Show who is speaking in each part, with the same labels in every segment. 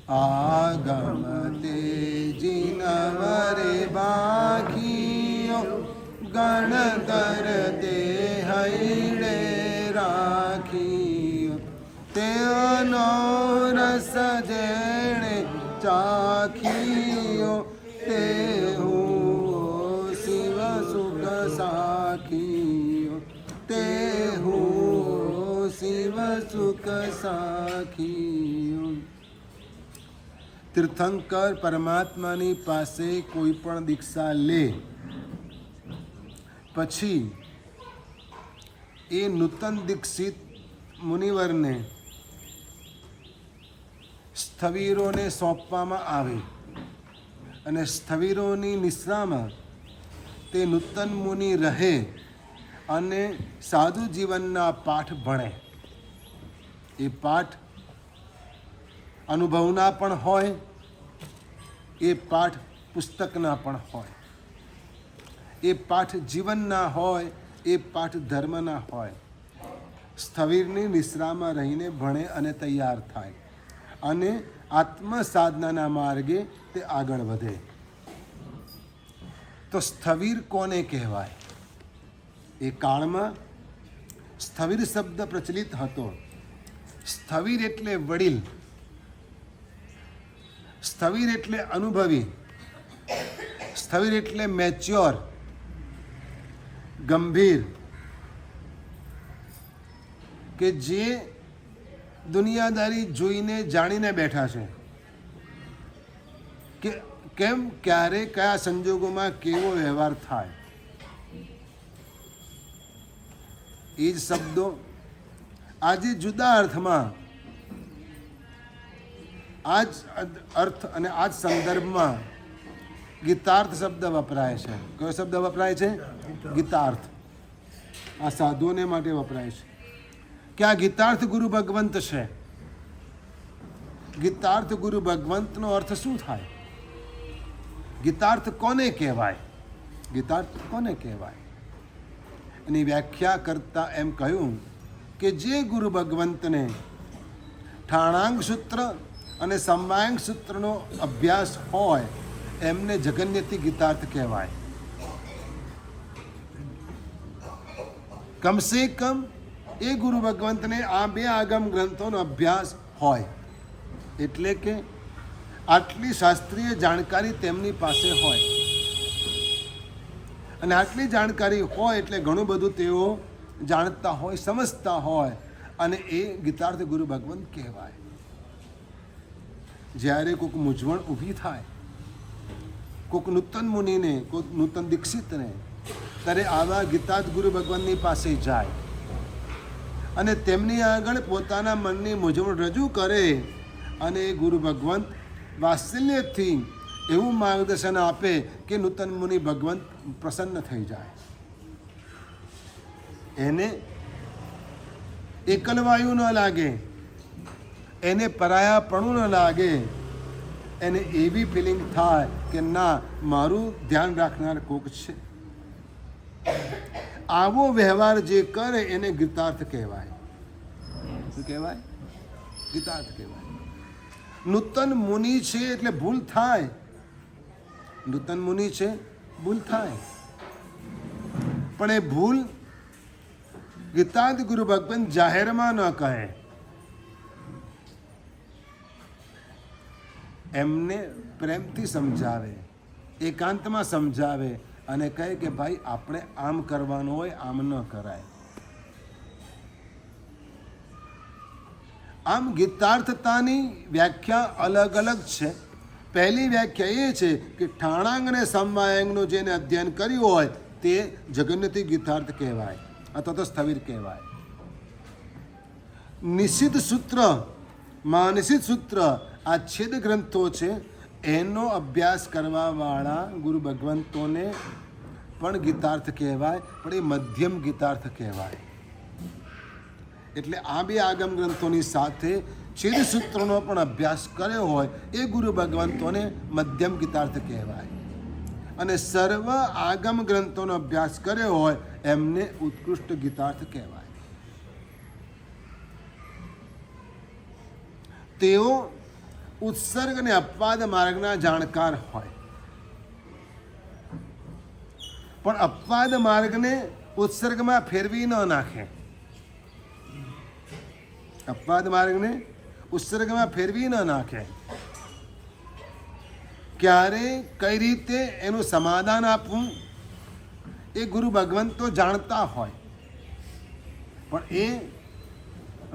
Speaker 1: આગમ તેજી નવરે બાખીઓ ગણધર તે હૈડે રાખીઓ તેનો રસ જેણે ચાખીઓ તે હું શિવ સુખ સાખીઓ તે હું શિવ સુખ સાખીઓ. તીર્થંકર પરમાત્માની પાસે કોઈ પણ દીક્ષા લે પછી એ નૂતન દીક્ષિત મુનિવરને સ્થવિરોને સોંપવામાં આવે અને સ્થવિરોની નિશ્રામાં તે નૂતન મુનિ રહે અને સાધુ જીવનના પાઠ ભણે. એ પાઠ અનુભવના પણ હોય, એ પાઠ પુસ્તકના પણ હોય, એ પાઠ જીવનના હોય, એ પાઠ ધર્મના હોય. સ્થવિરની નિશ્રામાં રહીને ભણે અને તૈયાર થાય અને આત્મ સાધનાના માર્ગે તે આગળ વધે. તો સ્થવિર કોને કહેવાય? એ કાળમાં સ્થવિર શબ્દ પ્રચલિત હતો. સ્થવિર એટલે વડીલ, સ્થવિર એટલે અનુભવી, સ્થવિર એટલે મેચ્યોર, ગંભીર, કે જે દુનિયાદારી જોઈને જાણીને બેઠા છે કે કેમ, ક્યારે, કયા સંજોગોમાં કેવો વ્યવહાર થાય. એ જ શબ્દો આજે જુદા અર્થમાં, આ જ અર્થ અને આ જ સંદર્ભમાં ગીતાર્થ શબ્દ વપરાય છે. કયો શબ્દ વપરાય છે? ગીતાર્થ. આ સાધુઓને માટે વપરાય છે કે આ ગીતાર્થ ગુરુ ભગવંત છે. ગીતાર્થ ગુરુ ભગવંતનો અર્થ શું થાય? ગીતાર્થ કોને કહેવાય? ગીતાર્થ કોને કહેવાય? એની વ્યાખ્યા કરતા એમ કહ્યું કે જે ગુરુ ભગવંતને ઠાણાંગ સૂત્ર અને સંવાયંગ સૂત્રનો અભ્યાસ હોય એમને જગન્યતિ ગીતાર્થ કહેવાય. કમસે કમ એ ગુરુ ભગવંતને આ બે આગમ ગ્રંથોનો અભ્યાસ હોય, એટલે કે આટલી શાસ્ત્રીય જાણકારી તેમની પાસે હોય. અને આટલી જાણકારી હોય એટલે ઘણું બધું તેઓ જાણતા હોય, સમજતા હોય, અને એ ગીતાર્થ ગુરુ ભગવંત કહેવાય. જ્યારે કોઈક મૂંઝવણ ઊભી થાય, કોઈક નૂતન મુનિને, કોઈક નૂતન દીક્ષિતને, ત્યારે આવા ગીતાર્થ ગુરુ ભગવંતની પાસે જાય અને તેમની આગળ પોતાના મનની મૂંઝવણ રજૂ કરે અને એ ગુરુ ભગવંત વાત્સલ્યથી એવું માર્ગદર્શન આપે કે નૂતન મુનિ ભગવંત પ્રસન્ન થઈ જાય. એને એકલવાયુ ન લાગે, એને પરાયાપણું ન લાગે, એને એવી ફિલિંગ થાય કે ના, મારું ધ્યાન રાખનાર કોક છે. આવો વ્યવહાર જે કરે એને ગીતાર્થ કહેવાય. શું કહેવાય? ગીતાર્થ કહેવાય. નૂતન મુનિ છે એટલે ભૂલ થાય. નૂતન મુનિ છે, ભૂલ થાય, પણ એ ભૂલ ગીતાર્થ ગુરુ ભગવંત જાહેરમાં ન કહે. એમને પ્રેમથી સમજાવે, એકાંતમાં સમજાવે અને કહે કે ભાઈ આપણે આમ કરવાનું હોય, આમ ન કરાય. આમ ગીતાર્થતાની વ્યાખ્યા અલગ અલગ છે. પહેલી વ્યાખ્યા એ છે કે ઠાણાંગ અને સમવાયંગનું જેને અધ્યયન કર્યું હોય તે જગન્યતિ ગીતાર્થ કહેવાય અથવા તો સ્થવિર કહેવાય. નિષિદ્ધ સૂત્ર, માનસિક સૂત્ર, આ છેદ ગ્રંથો છે, એનો અભ્યાસ કરવાવાળા ગુરુ ભગવંતોને પણ ગીતાર્થ કહેવાય, પણ એ મધ્યમ ગીતાર્થ કહેવાય. એટલે આ બે આગમ ગ્રંથોની સાથે છેદ સૂત્રોનો પણ અભ્યાસ કર્યો હોય એ ગુરુ ભગવંતોને મધ્યમ ગીતાર્થ કહેવાય. અને સર્વ આગમ ગ્રંથોનો અભ્યાસ કર્યો હોય એમને ઉત્કૃષ્ટ ગીતાર્થ કહેવાય. તેઓ ઉત્સર્ગ અને અપવાદ માર્ગના જાણકાર હોય, પણ અપવાદ માર્ગને ઉત્સર્ગમાં ફેરવી ન નાખે. અપવાદ માર્ગને ઉત્સર્ગમાં ફેરવી ન નાખે. ક્યારે કઈ રીતે એનું સમાધાન આપવું એ ગુરુ ભગવંતો જાણતા હોય, પણ એ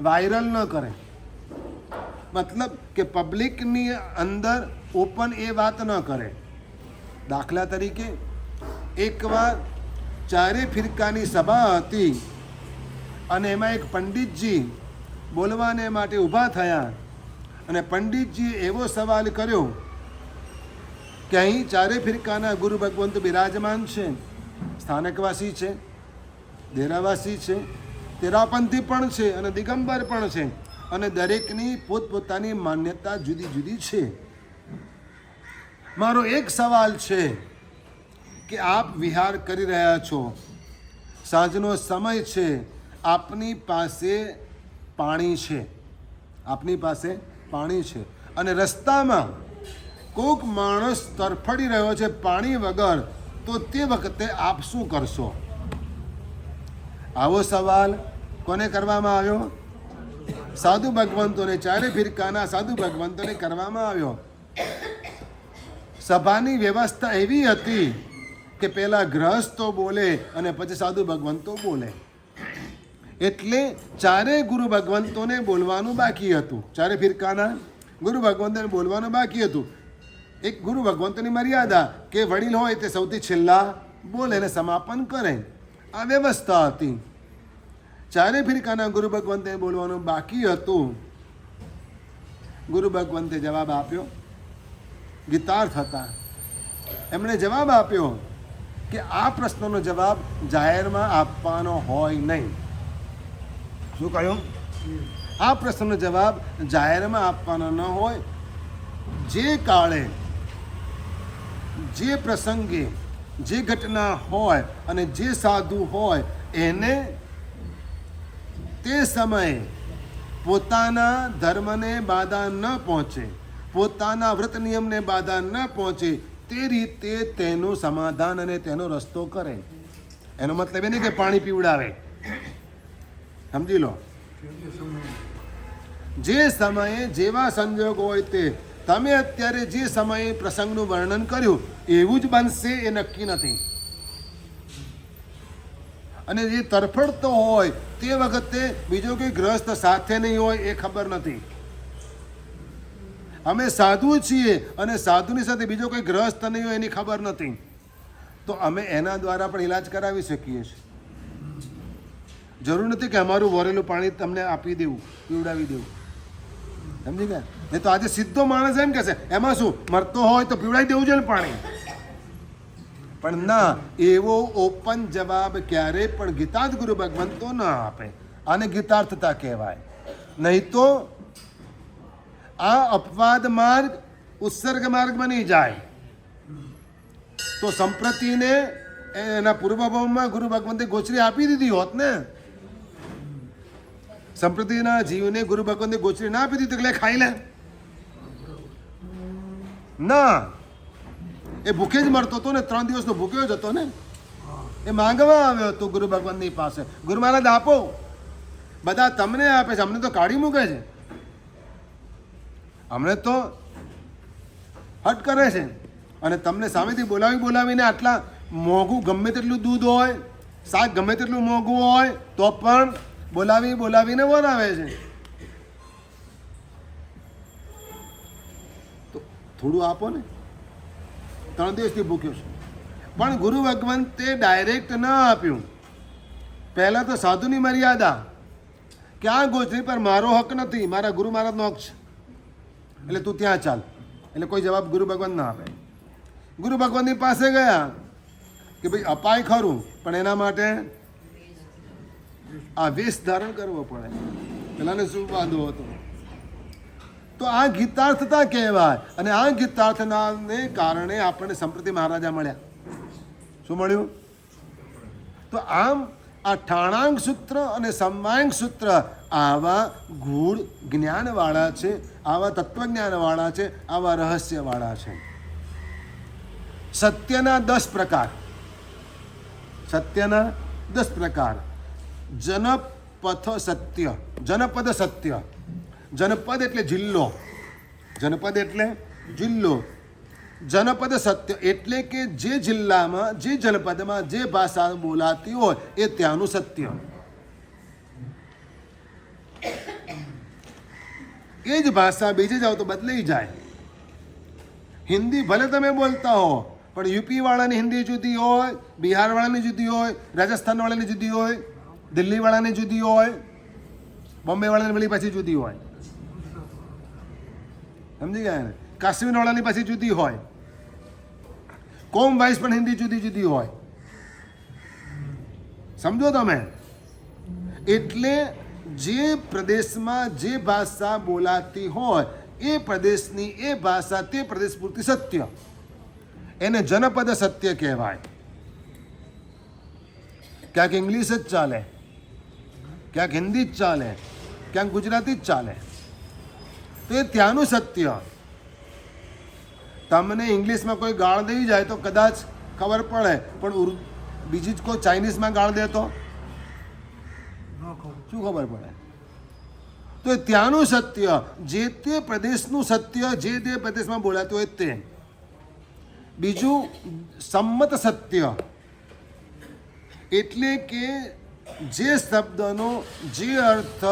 Speaker 1: વાયરલ ન કરે. મતલબ કે પબ્લિકની અંદર ઓપન એ વાત ન કરે. દાખલા તરીકે એકવાર ચારે ફિરકાની સભા હતી અને એમાં એક પંડિતજી બોલવાને માટે ઊભા થયા અને પંડિતજીએ એવો સવાલ કર્યો કે અહીં ચારે ફિરકાના ગુરુ ભગવંત બિરાજમાન છે, સ્થાનકવાસી છે, દેરાવાસી છે, તેરાપંથી પણ છે અને દિગંબર પણ છે, અને દરેકની પોતપોતાની માન્યતા જુદી જુદી છે. મારો એક સવાલ છે કે આપ વિહાર કરી રહ્યા છો, સાંજનો સમય છે, આપની પાસે પાણી છે, આપની પાસે પાણી છે અને રસ્તામાં કોઈક માણસ તરફડી રહ્યો છે પાણી વગર, તો તે વખતે આપ શું કરશો? આવો સવાલ કોને કરવામાં આવ્યો? સાધુ ભગવંતોને, ચારે ફિરકાના સાધુ ભગવંતોને કરવામાં આવ્યો. સભાની વ્યવસ્થા એવી હતી કે પહેલા ગ્રહસ્થો બોલે અને પછી સાધુ ભગવંતો બોલે. એટલે ચારે ગુરુ ભગવંતોને બોલવાનું બાકી હતું. ચારે ફિરકાના ગુરુ ભગવંતોને બોલવાનું બાકી હતું. એક ગુરુ ભગવંતોની મર્યાદા કે વડીલ હોય તે સૌથી છેલ્લા બોલે અને સમાપન કરે, આ વ્યવસ્થા હતી. ચારે ફિરકાના ગુરુ ભગવંતે બોલવાનું બાકી હતું. ગુરુ ભગવંતે જવાબ આપ્યો. ગીતાર્થ હતા, એમણે જવાબ આપ્યો કે આ પ્રશ્નનો જવાબ જાહેરમાં આપવાનો હોય નહીં. શું કહ્યું? આ પ્રશ્નનો જવાબ જાહેરમાં આપવાનો ન હોય. જે કાળે, જે પ્રસંગે, જે ઘટના હોય અને જે સાધુ હોય એને તે સમયે પોતાના ધર્મને બાધા ન પહોંચે, પોતાના વ્રત નિયમને બાધા ન પહોંચે, તે રીતે તેનું સમાધાન અને તેનો રસ્તો કરે. એનો મતલબ એ નહીં કે પાણી પીવડાવે. સમજી લો, જે સમયે જેવા સંજોગ હોય તે, તમે અત્યારે જે સમયે પ્રસંગનું વર્ણન કર્યું એવું જ બનશે એ નક્કી નથી. અને જે તરફડતો હોય તે વખતે બીજો કોઈ ગ્રસ્ત સાથે નહીં હોય એ ખબર નથી. અમે સાધુ છીએ અને સાધુની સાથે બીજો કોઈ ગ્રસ્ત નહીં હોય એની ખબર નથી, તો અમે એના દ્વારા પણ ઈલાજ કરાવી શકીએ છીએ. જરૂર નથી કે અમારું વરેલું પાણી તમને આપી દેવું, પીવડાવી દેવું. સમજી ગયા? નહીં તો આજે સીધો માણસ એમ કહેશે એમાં શું, મરતો હોય તો પીવડાવી દેવું છે ને પાણી. પણ ના, એવો ઓપન જવાબ ક્યારે પણ ગીતાર્થ ગુરુ ભગવંતો ના આપે. આને ગીતાર્થતા કહેવાય. નહીં તો આ અપવાદ માર્ગ ઉત્સર્ગ માર્ગ બની જાય. તો સંપ્રતિને એના પૂર્વભાવમાં ગુરુ ભગવંતે ગોચરી આપી દીધી હોત ને. સંપ્રતિના જીવને ગુરુ ભગવંતે ગોચરી ના આપી દીધી એટલે ખાઈ લે ના. એ ભૂખે જ મરતો હતો ને, 3 દિવસનો ભૂખ્યો જ હતો ને. એ માંગવા આવ્યો હતો ગુરુ ભગવંતની પાસે, ગુરુ મહારાજ આપો. બધા તમને આપે છે, અમને તો કાઢી મૂકે છે, અમને તો હટ કરે છે. અને તમને સામેથી બોલાવીને આટલા મોંઘું ગમે તેટલું દૂધ હોય, શાક ગમે તેટલું મોંઘું હોય તો પણ બોલાવીને વરાવે છે. તો થોડું આપો ને, 3 દિવસથી ભૂખ્યો છે. પણ ગુરુ ભગવંતે ડાયરેક્ટ ન આપ્યું. પહેલાં તો સાધુની મર્યાદા કે આ ગોચરી પર મારો હક નથી, મારા ગુરુ મહારાજનો હક છે, એટલે તું ત્યાં ચાલ. એટલે કોઈ જવાબ ગુરુ ભગવંત ના આપે. ગુરુ ભગવંતની પાસે ગયા કે ભાઈ અપાય ખરું, પણ એના માટે આ વેશ ધારણ કરવો પડે. પેલાને શું વાંધો હતો? તો આ ગીતાર્થતા કહેવાય. અને આ ગીતાર્થનાને કારણે આપણને સંપ્રતિ મહારાજા મળ્યા. શું મળ્યું? તો આમ આ ઠાણાંગ સૂત્ર અને સમવાંગ સૂત્ર આવા ગૂઢ જ્ઞાનવાળા છે, આવા તત્વજ્ઞાનવાળા છે, આવા રહસ્યવાળા છે. સત્યના 10 પ્રકાર. સત્યના 10 પ્રકાર. જનપથ સત્ય, જનપદ સત્ય. જનપદ એટલે જિલ્લો, જનપદ એટલે જિલ્લો. જનપદ સત્ય એટલે કે જે જિલ્લામાં, જે જનપદમાં જે ભાષા બોલાતી હોય એ ત્યાંનું સત્ય. એ જ ભાષા બીજે જાઓ તો બદલાઈ જાય. હિન્દી ભલે તમે બોલતા હો, પણ યુપી વાળાની હિન્દી જુદી હોય, બિહાર વાળાની જુદી હોય, રાજસ્થાન વાળાની જુદી હોય, દિલ્હી વાળાની જુદી હોય, બોમ્બે વાળાની વળી પાછી જુદી હોય. સમજી ગયા ને? કાશ્મીર વાળાની પાછી જુદી હોય. કોમ વાઇઝ પણ હિન્દી જુદી જુદી હોય. સમજો તમે? એટલે જે પ્રદેશમાં જે ભાષા બોલાતી હોય એ પ્રદેશની એ ભાષા તે પ્રદેશ પૂરતી સત્ય, એને જનપદ સત્ય કહેવાય. ક્યાંક ઇંગ્લિશ જ ચાલે, ક્યાંક હિન્દી જ ચાલે, ક્યાંક ગુજરાતી જ ચાલે, તો એ ત્યાંનું સત્ય. તમને ઇંગ્લિશમાં કોઈ ગાળ દઈ જાય તો કદાચ ખબર પડે, પણ બીજી જ કોઈ ચાઇનીઝમાં ગાળ દે તો શું ખબર પડે? તો ત્યાંનું સત્ય, જે તે પ્રદેશનું સત્ય, જે તે પ્રદેશમાં બોલાતું હોય તે. બીજું સંમત સત્ય, એટલે કે જે શબ્દનો જે અર્થ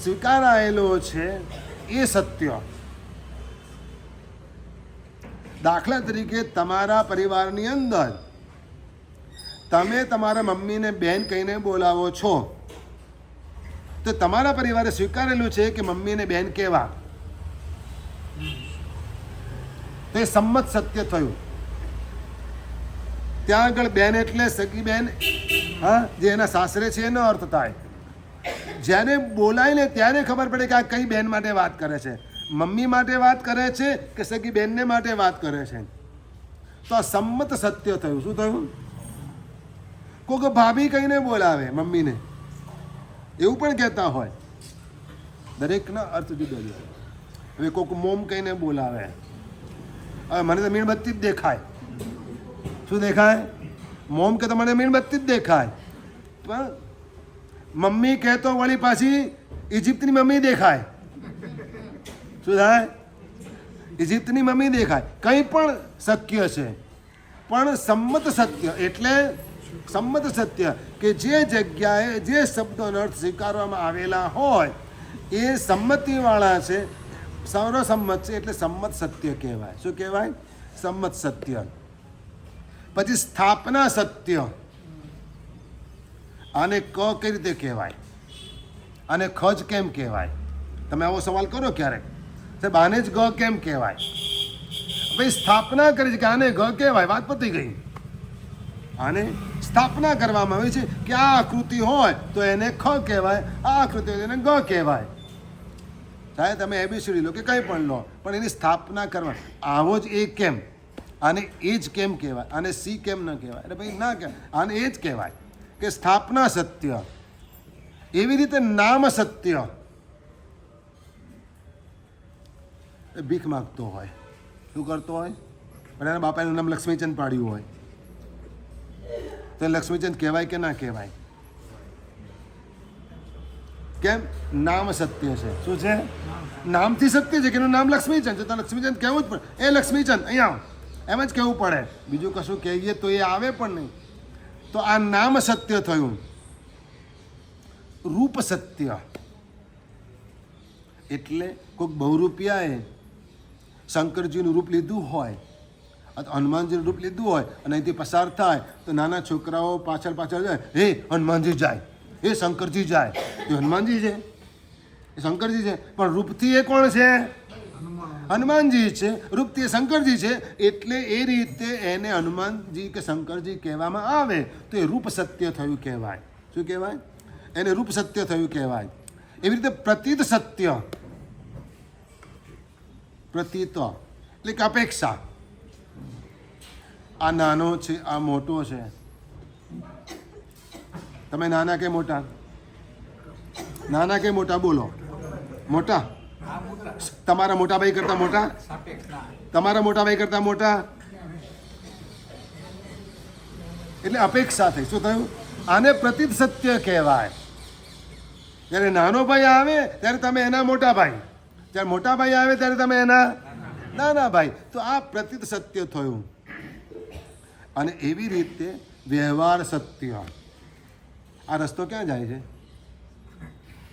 Speaker 1: સ્વીકારાયેલો છે એ સત્ય. દાખલા તરીકે તમારા પરિવારની અંદર તમે તમારા મમ્મીને બેન કહીને બોલાવો છો, તો તમારા પરિવારે સ્વીકારેલું છે કે મમ્મીને બેન કહેવા, તો એ સંમત સત્ય થયું. ત્યાં આગળ બેન એટલે સગી બેન, હા, જે એના સાસરે છે એનો અર્થ થાય. જ્યારે બોલાય ને ત્યારે ખબર પડે કે આ કઈ બેન માટે વાત કરે છે, મમ્મી માટે વાત કરે છે કે સગી બેનને માટે વાત કરે છે. તો આ સંમત સત્ય થયું. શું થયું? કોઈક ભાભી કહીને બોલાવે મમ્મીને, એવું પણ કહેતા હોય. દરેકના અર્થ જુદા જુદા. હવે કોઈક મોમ કહીને બોલાવે. હવે મને તો મીણબત્તી જ દેખાય. શું દેખાય? મોમ કે તો મને મીણબત્તી જ દેખાય. પણ મમ્મી કહેતો વળી પાછી ઇજિપ્તની મમ્મી દેખાય. શું થાય? ઇજિપ્તની મમ્મી દેખાય. કંઈ પણ શક્ય છે, પણ સંમત સત્ય એટલે સંમત સત્ય કે જે જગ્યાએ જે શબ્દોનો અર્થ સ્વીકારવામાં આવેલા હોય એ સંમતિવાળા છે, સર્વસંમત છે, એટલે સંમત સત્ય કહેવાય. શું કહેવાય? સંમત સત્ય. પછી સ્થાપના સત્ય. આને ક કઈ રીતે કહેવાય, આને ખ જ કેમ કહેવાય? તમે આવો સવાલ કરો ક્યારેક, સાહેબ આને જ ગ કેમ કહેવાય? ભાઈ સ્થાપના કરી છે કે આને ગ કહેવાય, વાત પતી ગઈ. આને સ્થાપના કરવામાં આવી છે કે આ આકૃતિ હોય તો એને ખ કહેવાય, આ આકૃતિ હોય તો એને ગ કહેવાય. ચાહે તમે એબીસીડી લો કે કંઈ પણ લો, પણ એની સ્થાપના કરવા. આવો જ એ કેમ, આને એ જ કેમ કહેવાય, આને સી કેમ ન કહેવાય? એટલે ભાઈ ના કહેવાય, આને એ જ કહેવાય કે સ્થાપના સત્ય. એવી રીતે નામ સત્ય. ભીખ માગતો હોય, શું કરતો હોય? પણ એના બાપાનું નામ લક્ષ્મીચંદ પાડ્યું હોય, તો લક્ષ્મીચંદ કહેવાય કે ના કહેવાય? કેમ? નામ સત્ય છે. શું છે? નામથી સત્ય છે કે એનું નામ લક્ષ્મીચંદ છે, તો લક્ષ્મીચંદ કહેવું જ પડે. એ લક્ષ્મીચંદ અહીંયા એમ જ કહેવું પડે. બીજું કશું કહીએ તો એ આવે પણ નહીં. તો આ નામ સત્ય થયું. રૂપ સત્ય એટલે કોઈક બહુરૂપિયાએ શંકરજીનું રૂપ લીધું હોય અથવા હનુમાનજીનું રૂપ લીધું હોય અને અહીંથી પસાર થાય તો નાના છોકરાઓ પાછળ પાછળ જાય, હે હનુમાનજી જાય, હે શંકરજી જાય. એ હનુમાનજી છે, એ શંકરજી છે, પણ રૂપથી એ કોણ છે? હનુમાનજી છે. રૂપથી એ શંકરજી છે. એટલે એ રીતે એને હનુમાનજી કે શંકરજી કહેવામાં આવે તો એ રૂપ સત્ય થયું કહેવાય. શું કહેવાય? એને રૂપ સત્ય થયું કહેવાય. એવી રીતે પ્રતીત સત્ય. પ્રતીત એટલે કે અપેક્ષા. આ નાનો છે, આ મોટો છે. તમે નાના કે મોટા? નાના કે મોટા બોલો? મોટા. તમારા મોટા ભાઈ કરતા મોટા? તમારા મોટા ભાઈ કરતા મોટા? એટલે અપેક્ષા થઈ. શું થયું? આને પ્રતીત સત્ય કહેવાય. જ્યારે નાનો ભાઈ આવે ત્યારે તમે એના મોટા ભાઈ, જ્યારે મોટા ભાઈ આવે ત્યારે તમે એના નાના ભાઈ. તો આ પ્રતીત સત્ય થયું. અને એવી રીતે વ્યવહાર સત્ય. આ રસ્તો ક્યાં જાય છે?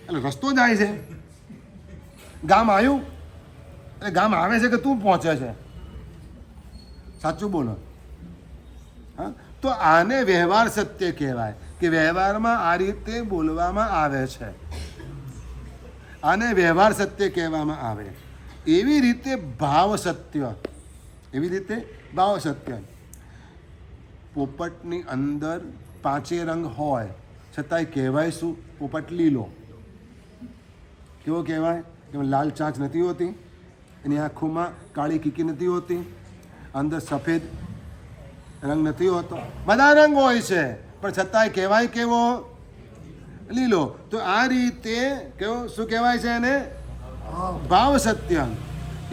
Speaker 1: એટલે રસ્તો જાય છે, ગામ આવ્યું એટલે ગામ આવે છે કે તું પહોંચે છે? સાચું બોલો. હા, તો આને વ્યવહાર સત્ય કહેવાય કે વ્યવહારમાં આ રીતે બોલવામાં આવે છે. આને વ્યવહાર સત્ય કહેવામાં આવે. એવી રીતે ભાવ સત્ય. એવી રીતે ભાવ સત્ય. પોપટની અંદર 5 રંગ હોય છતાંય કહેવાય શું? પોપટ લીલો. કેવો કહેવાય? એમાં લાલ ચાંચ નથી હોતી, એની આંખોમાં કાળી કીકી નથી હોતી, અંદર સફેદ રંગ નથી હોતો. બધા રંગ હોય છે પણ છતાંય કહેવાય કેવો? લીલો. તો આ રીતે કેવો શું કહેવાય છે એને? ભાવ સત્ય.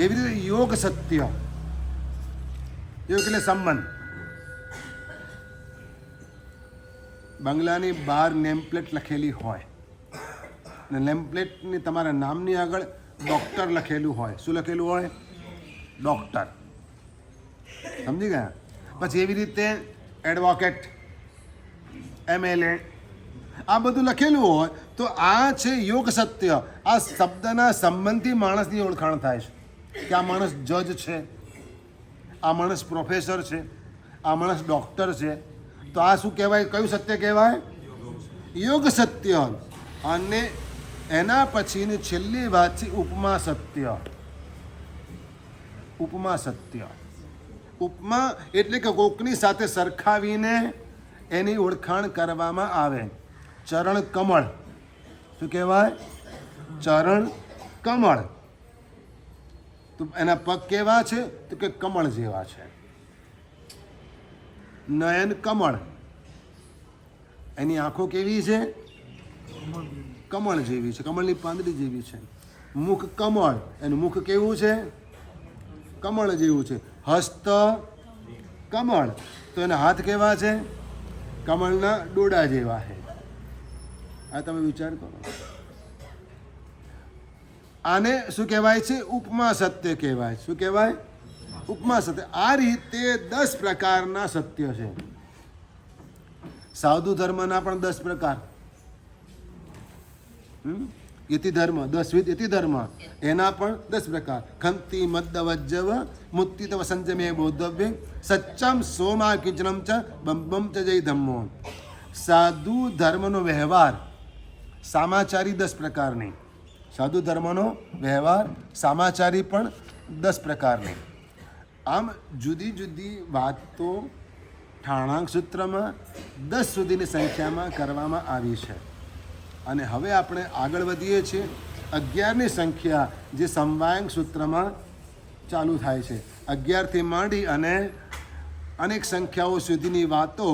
Speaker 1: એવી રીતે યોગ સત્ય. યોગ એટલે સંબંધ. બંગલાની બહાર નેમપ્લેટ લખેલી હોય ને નેમપ્લેટની તમારા નામની આગળ ડૉક્ટર લખેલું હોય. શું લખેલું હોય? ડૉક્ટર. સમજી ગયા? પછી એવી રીતે એડવોકેટ, MLA, આ બધું લખેલું હોય તો આ છે યોગ સત્ય. આ શબ્દના સંબંધથી માણસની ઓળખાણ થાય છે કે આ માણસ જજ છે, આ માણસ પ્રોફેસર છે, આ માણસ ડૉક્ટર છે. તો આ શું કહેવાય? કયું સત્ય કહેવાય? યોગ સત્ય. અને એના પછીની છેલ્લી વાત છે ઉપમા સત્ય. ઉપમા સત્ય. ઉપમા એટલે કે કોકની સાથે સરખાવીને એની ઓળખાણ કરવામાં આવે. ચરણ કમળ. શું કહેવાય? ચરણ કમળ. તો એના પગ કેવા છે? તો કે કમળ જેવા છે. નયન કમળ. એની આંખો કેવી છે? કમળ જેવી છે, કમળની પાંદડી જેવી છે. મુખ કમળ. એનું મુખ કેવું છે? કમળ જેવું છે. હસ્ત કમળ. તો એના હાથ કેવા છે? કમળના ડોડા જેવા છે. આ તમે વિચાર કરો. આને શું કહેવાય છે? ઉપમા સત્ય કહેવાય. શું કહેવાય? ઉપમા સત્ય. આ રીતે 10 પ્રકારના સત્ય છે. સાધુ ધર્મના પણ 10 પ્રકાર. યતિ ધર્મ, 10 યતિ ધર્મ, એના પણ 10 પ્રકાર. ખંતિ મદ્દવજ્જવ મુક્તિતવ સંજમે બોધવ્ય સચ્ચમ સોમા કિંચનમ ચ બમ ચ જય ધમ્મો. સાધુ ધર્મનો વ્યવહાર સામાચારી 10 પ્રકારની. સાધુ ધર્મનો વ્યવહાર સામાચારી પણ 10 પ્રકારની. આમ જુદી જુદી વાતો ઠાણાંક સૂત્રમાં 10 સુધીની સંખ્યામાં કરવામાં આવી છે. અને હવે આપણે આગળ વધીએ છીએ 11ની સંખ્યા જે સમવાયંગ સૂત્રમાં ચાલુ થાય છે. 11થી માંડી અને અનેક સંખ્યાઓ સુધીની વાતો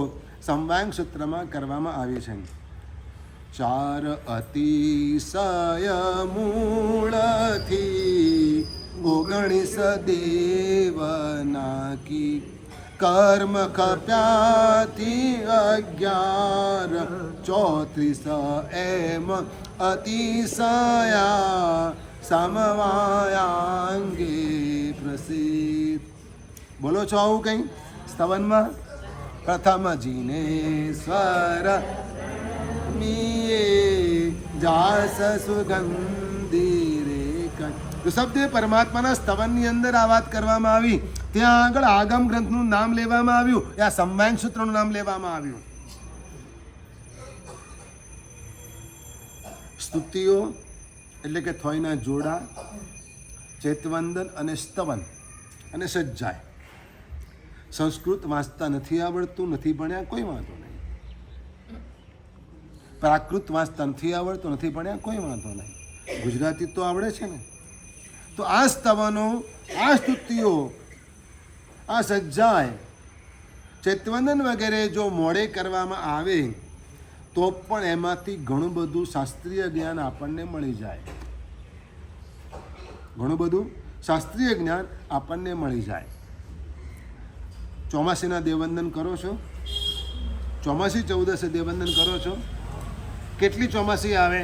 Speaker 1: સમવાયંગ સૂત્રમાં કરવામાં આવી છે. 4 અતિશય મૂળથી 19 દેવના કી કર્મ કપ્યાથી 11 34 એમ અતિશયા સમવાયાંગે પ્રસિદ્ધ. બોલો છો આવું કંઈ સ્તવનમાં? પ્રથમ જીનેશ્વર મીએ જાસ સુગંધી રે. તો શબ્દ પરમાત્માના સ્તવનની અંદર આ વાત કરવામાં આવી. ત્યાં આગળ આગમ ગ્રંથનું નામ લેવામાં આવ્યું, આ સમવાયંગ સૂત્રનું નામ લેવામાં આવ્યું. સ્તુતિઓ એટલે કે થોયના જોડા, ચૈતવંદન અને સ્તવન અને સજ્જાય. સંસ્કૃત વાંચતા નથી આવડતું, નથી ભણ્યા, કોઈ વાંધો નહીં. પ્રાકૃત વાંચતા નથી આવડતું, નથી ભણ્યા, કોઈ વાંધો નહીં. ગુજરાતી તો આવડે છે ને. તો આ સ્તવનો, આ સ્તુતિઓ, આ સજ્જાય, ચૈતવંદન વગેરે જો મોડે કરવામાં આવે તો પણ એમાંથી ઘણું બધું શાસ્ત્રીય જ્ઞાન આપણને મળી જાય. ઘણું બધું શાસ્ત્રીય જ્ઞાન આપણને મળી જાય. ચોમાસીના દેવવંદન કરો છો? ચોમાસી 14 દેવવંદન કરો છો? કેટલી ચોમાસી આવે?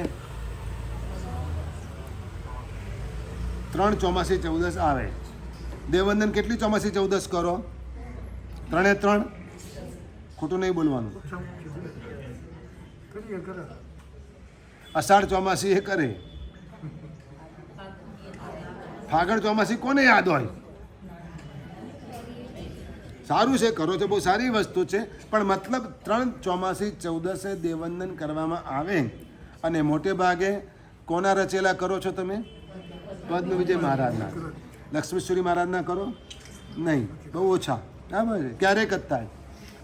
Speaker 1: 3 ચોમાસી 14 આવે. દેવવંદન કેટલી ચોમાસી 14 કરો? 3 ખોટું નહીં બોલવાનું. અષાઢ ચોમાસી એ કરે. ફાગણ ચોમાસી કોને યાદ હોય? સારું છે, કરો છો, બહુ સારી વસ્તુ છે. પણ મતલબ 3 ચોમાસી 14 દેવવંદન કરવામાં આવે. અને મોટે ભાગે કોના રચેલા કરો છો તમે? પદ્મ વિજય મહારાજના. લક્ષ્મીશ્વરી મહારાજના કરો? નહીં, બહુ ઓછા. બરાબર છે, ક્યારેક જ થાય,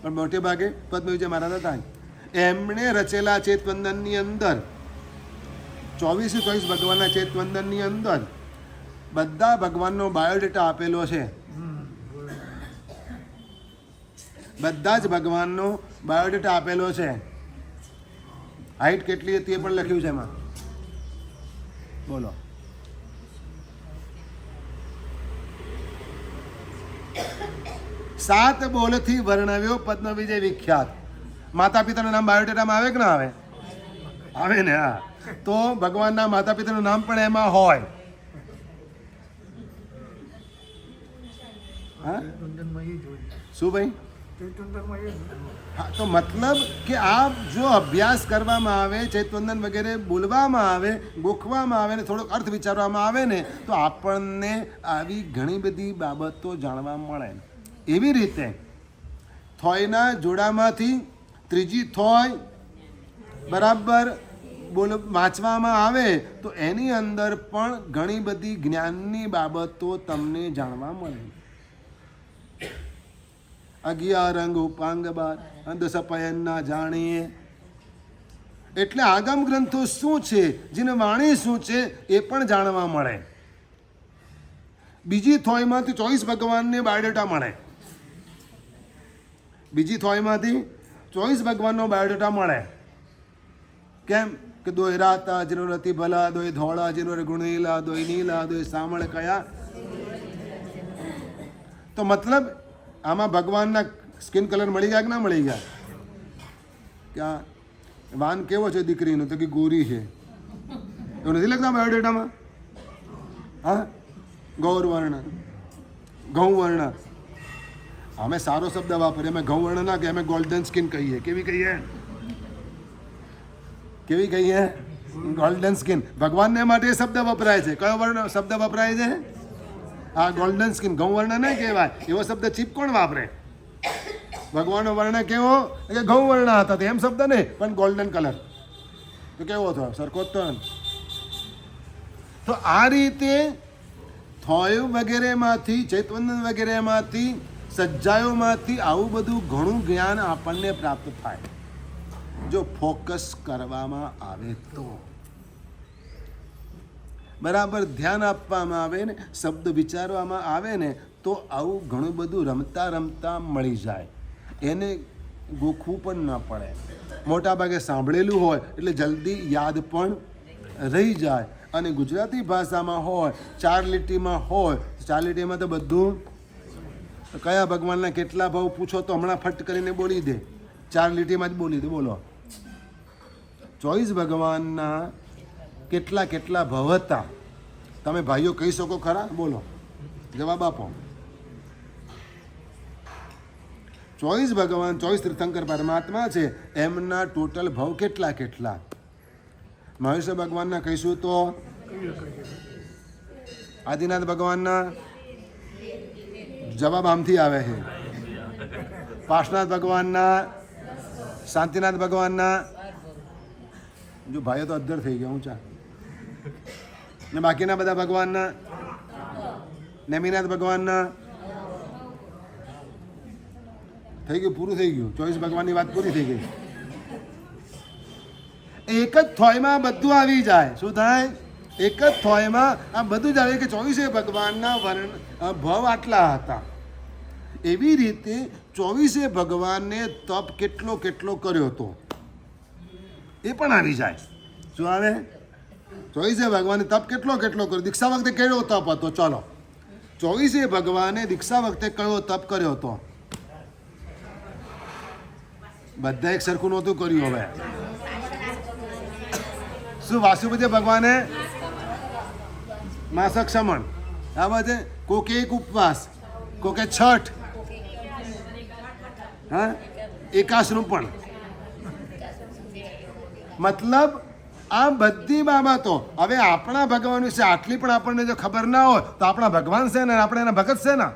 Speaker 1: પણ મોટે ભાગે પદ્મ વિજય મહારાજના થાય. એમણે રચેલા ચેતવંદનની અંદર 24 ભગવાનના ચેતવંદનની અંદર બધા ભગવાનનો બાયોડેટા આપેલો છે. બધા જ ભગવાનનો બાયોડેટા આપેલો છે. હાઈટ કેટલી હતી એ પણ લખ્યું છે એમાં. બોલો. સાત બોલથી વર્ણવ્યો પદ્મ વિજય વિખ્યાત. માતા પિતાનું નામ બાયોડેટામાં આવે કે ના આવે? આવે ને. હા, તો ભગવાનના માતા પિતાનું નામ પણ એમાં હોય. હા, શું ભાઈ? હા, તો મતલબ કે આ જો અભ્યાસ કરવામાં આવે, ચૈતવંદન વગેરે બોલવામાં આવે, ગોખવામાં આવે ને થોડોક અર્થ વિચારવામાં આવે ને, તો આપણને આવી ઘણી બધી બાબતો જાણવા મળે. એવી રીતે થોયના જોડામાંથી ત્રીજી થોય બરાબર વાંચવામાં આવે તો એની અંદર પણ ઘણી બધી જ્ઞાનની બાબતો તમને જાણવા મળે. 11 અંગ ઉપાંગ 12 અંધસપયન ના જાણીએ. એટલે આગમ ગ્રંથો શું છે, જેને વાણી શું છે એ પણ જાણવા મળે. બીજી થોયમાંથી 24 ભગવાનને બાયોડેટા મળે. બીજી થોયમાંથી 24 ભગવાનનો બાયોડેટા મળે. કેમ કે દોય રાતા જેનો રતિ ભલા, દોય ધોળા જેનો ગુણીલા, દોય નીલા, દોય સામળ કયા. તો મતલબ આમાં ભગવાનના સ્કિન કલર મળી ગયા કે ના મળી ગયા? ક્યાં વાન કેવો છે દીકરીનો? તો કે ગોરી છે. એવું નથી લખતા બાયોડેટામાં? હા, ગૌરવર્ણ, ગૌવર્ણ. અમે સારો શબ્દ વાપરીએ, અમે ગૌવર્ણ ના કહીએ, અમે ગોલ્ડન સ્કિન કહીએ. કેવી કહીએ? કેવી કહીએ? Golden skin. ભગવાનને માટે શબ્દ વપરાય છે. કયો વર્ણ શબ્દ વપરાય છે? હા, ગોલ્ડન સ્કિન. ગૌવર્ણ નહીં કહેવાય. એવો શબ્દ ચીપ કોણ વાપરે? ભગવાનનો વર્ણ કેવો? કે ગૌવર્ણ હતા. એમ શબ્દ નહીં, પણ ગોલ્ડન કલર. તો કેવો હતો? સરખો જ તો. તો આ રીતે થોય વગેરેમાંથી, ચૈતવંદન વગેરેમાંથી, સજ્જાયોમાંથી આવું બધું ઘણું જ્ઞાન આપણને પ્રાપ્ત થાય જો ફોકસ કરવામાં આવે તો. બરાબર ધ્યાન આપવામાં આવે ને, શબ્દ વિચારવામાં આવે ને, તો આવું ઘણું બધું રમતા રમતા મળી જાય. એને ગોખવું પણ ન પડે. મોટા ભાગે સાંભળેલું હોય એટલે જલ્દી યાદ પણ રહી જાય. અને ગુજરાતી ભાષામાં હોય, 4 લીટીમાં હોય, 4 લીટીમાં તો બધું. કયા ભગવાનના કેટલા ભાવ પૂછો તો હમણાં ફટ કરીને બોલી દે. 4 લીટીમાં જ બોલી દે. બોલો, 24 ભગવાનના કેટલા કેટલા ભાવ હતા તમે ભાઈઓ કહી શકો ખરા? બોલો, જવાબ આપો. 24 ભગવાન, 24 તીર્થંકર પરમાત્મા છે, એમના ટોટલ ભાવ કેટલા કેટલા? મહેશ્વર ભગવાનના કહીશું તો, આદિનાથ ભગવાનના જવાબ આમથી આવે છે. પાર્શનાથ ભગવાનના, શાંતિનાથ ભગવાનના, જો ભાઈઓ તો અદ્ધર થઈ ગયા ઊંચા, ને બાકીના બધા ભગવાનના, નેમિનાથ ભગવાનના થઈ ગયું, પૂરું થઈ ગયું. 24 ભગવાનની વાત પૂરી થઈ ગઈ. એક જ થોયમાં બધું આવી જાય. શું થાય? એક જ થોયમાં આ બધું જ આવે કે 24 ભગવાનના ભાવ આટલા હતા. એવી રીતે 24 ભગવાનને તપ કેટલો કેટલો કર્યો હતો. એ પણ આવી જાય. શું આવે? ચોવીસે ભગવાને તપ કેટલો કર્યો? દીક્ષા વખતે કેવો તપ હતો? ચલો, ચોવીસે ભગવાને દીક્ષા વખતે કયો તપ કર્યો હતો? બધા એક સરખું નહોતું કર્યું. હવે શું વાસુપતિ ભગવાને માસક સમણ, આ બધે કોકે એક ઉપવાસ, કોકે છઠ, હા એકાશનું પણ, મતલબ આ બધી બાબતો. હવે આપણા ભગવાન વિશે આટલી પણ આપણને જો ખબર ના હોય તો આપણા ભગવાન છે ને આપણે એના ભગત છે ને.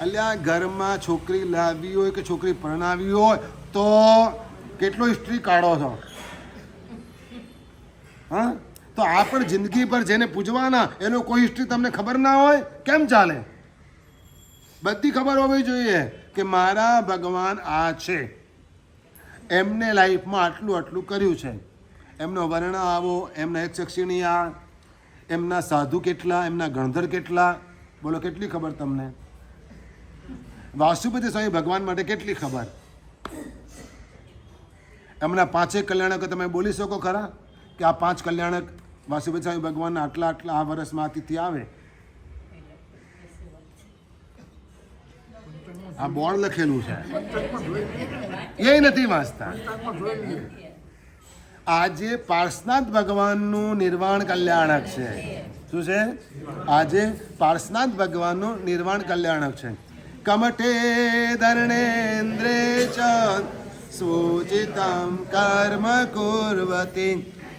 Speaker 1: અલ્યા ઘરમાં છોકરી લાવી હોય કે છોકરી પરણાવી હોય તો કેટલો હિસ્ટ્રી કાઢો છો? હા, તો આ પણ જિંદગી પર જેને પૂજવાના એનો કોઈ હિસ્ટ્રી તમને ખબર ના હોય કેમ ચાલે? બધી ખબર હોવી જોઈએ કે મારા ભગવાન આ છે, એમને લાઈફમાં આટલું આટલું કર્યું છે, એમનો વર્ણ આવો, એમના એક શક્ષિણી આ, એમના સાધુ કેટલા, એમના ગણધર કેટલા. બોલો કેટલી ખબર તમને? વાસુપતિ સ્વામી ભગવાન માટે કેટલી ખબર? એમના 5 કલ્યાણકો તમે બોલી શકો ખરા કે આ 5 કલ્યાણક વાસુપતિ સ્વામી ભગવાનના આટલા આટલા આ વર્ષમાં અતિથિ આવે? આ બોર્ડ લખેલું છે, એ નથી વાંચતા. આજે પાર્શનાથ ભગવાનનું નિર્વાણ કલ્યાણક છે. શું છે? આજે પાર્શનાથ ભગવાનનું નિર્વાણ કલ્યાણક છે. કમઠે ધર્ણેન્દ્રે ચ સૂચિતમ કર્મ કુર્વતિ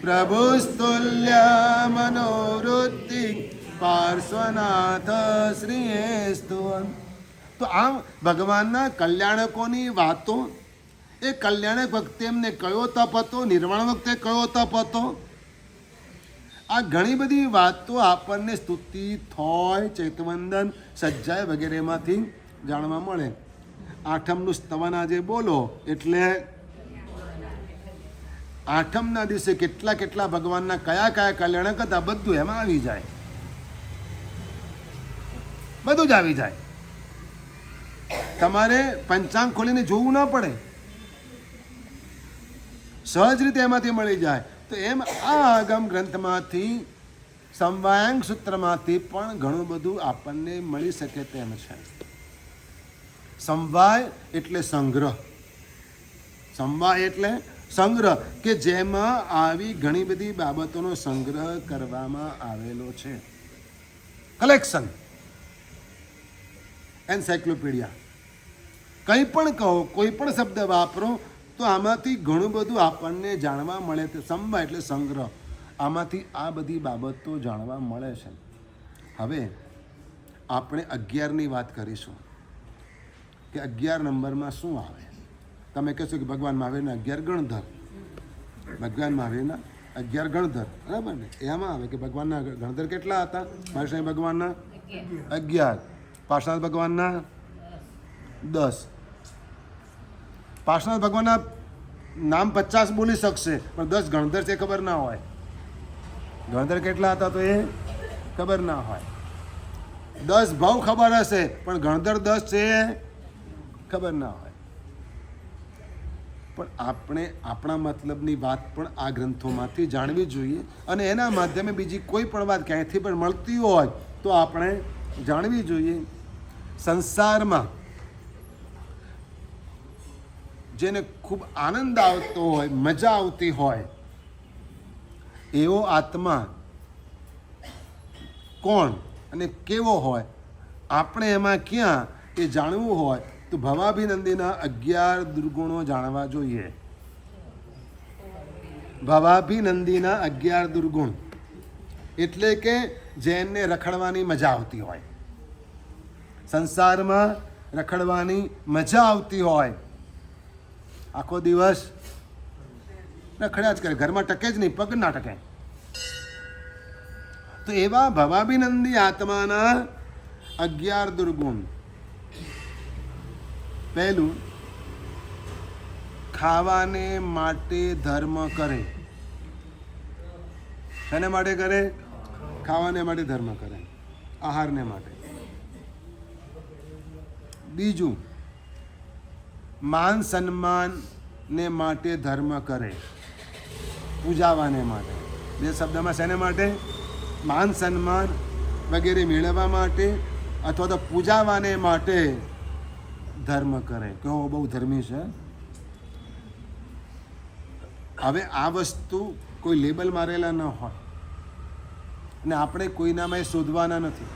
Speaker 1: પ્રભુસ્તુલ્ય મનોવૃત્તિ પાર્શ્વનાથ શ્રીએસ્તુ. તો આ ભગવાનના કલ્યાણકોની વાતો, એ કલ્યાણક વખતે એમને કયો તપ હતો, નિર્વાણ વખતે કયો તપ હતો, આ ઘણી બધી વાતો આપણને સ્તુતિ, થોય, ચૈતવંદન, સજ્જાય વગેરેમાંથી જાણવા મળે. આઠમનું સ્તવન આજે બોલો એટલે આઠમના દિવસે કેટલા કેટલા ભગવાનના કયા કયા કલ્યાણક હતા બધું એમાં આવી જાય, બધું જ આવી જાય. તમારે પંચાંગ ખોલીને જોવું ના પડે, સહજ રીતે એમાંથી મળી જાય. તો એમ આ આગમ ગ્રંથમાંથી, સમવાયાંગ સૂત્રમાંથી પણ ઘણું બધું આપણને મળી શકે તેમ છે. સમવાય એટલે સંગ્રહ, સમવાય એટલે સંગ્રહ, કે જેમાં આવી ઘણી બધી બાબતોનો સંગ્રહ કરવામાં આવેલો છે. કલેક્શન, એન્સાઇક્લોપીડિયા, કંઈ પણ કહો, કોઈ પણ શબ્દ વાપરો તો આમાંથી ઘણું બધું આપણને જાણવા મળે. સમવાય એટલે સંગ્રહ, આમાંથી આ બધી બાબતો જાણવા મળે છે. હવે આપણે 11ની વાત કરીશું કે 11 નંબરમાં શું આવે. તમે કહેશો કે ભગવાન મહાવીરના 11 ગણધર, ભગવાન મહાવીરના 11 ગણધર, બરાબર ને? એમાં આવે કે ભગવાનના ગણધર કેટલા હતા? મહાવીર ભગવાનના 11, પાર્શનાથ ભગવાનના 10. પાર્શનાથ ભગવાનના નામ 50 બોલી શકશે પણ 10 ગણધર છે ખબર ના હોય. ગણધર કેટલા હતા તો એ ખબર ના હોય. 10 ભાવ ખબર હશે પણ ગણધર 10 છે ખબર ના હોય. પણ આપણે આપણા મતલબની વાત પણ આ ગ્રંથોમાંથી જાણવી જોઈએ, અને એના માધ્યમે બીજી કોઈ પણ વાત ક્યાંયથી પણ મળતી હોય તો આપણે જાણવી જોઈએ. સંસારમાં જેને ખૂબ આનંદ આવતો હોય, મજા આવતી હોય, એવો આત્મા કોણ અને કેવો હોય, આપણે એમાં ક્યાં એ જાણવું હોય તો ભવાભિનંદીના 11 દુર્ગુણો જાણવા જોઈએ. ભવાભિનંદીના 11 દુર્ગુણ એટલે કે જેને રખડવાની મજા આવતી હોય, સંસારમાં રખડવાની મજા આવતી હોય, આખો દિવસ રખડ્યા જ કરે, ઘરમાં ટકે જ નહીં, પગ ના ટકે. તો એવા ભવાભિનંદી આત્માના 11 દુર્ગુણ. પહેલું, ખાવાને માટે ધર્મ કરે. શેને માટે કરે? ખાવાને માટે ધર્મ કરે, આહારને માટે. બીજું, માન સન્માન ને માટે ધર્મ કરે, પૂજાવાને માટે. બે શબ્દમાં શેને માટે? માન સન્માન વગેરે મેળવવા માટે અથવા તો પૂજાવાને માટે ધર્મ કરે. કેવો બહુ ધર્મી છે. હવે આ વસ્તુ કોઈ લેબલ મારેલા ન હોય અને આપણે કોઈનામાં શોધવાના નથી.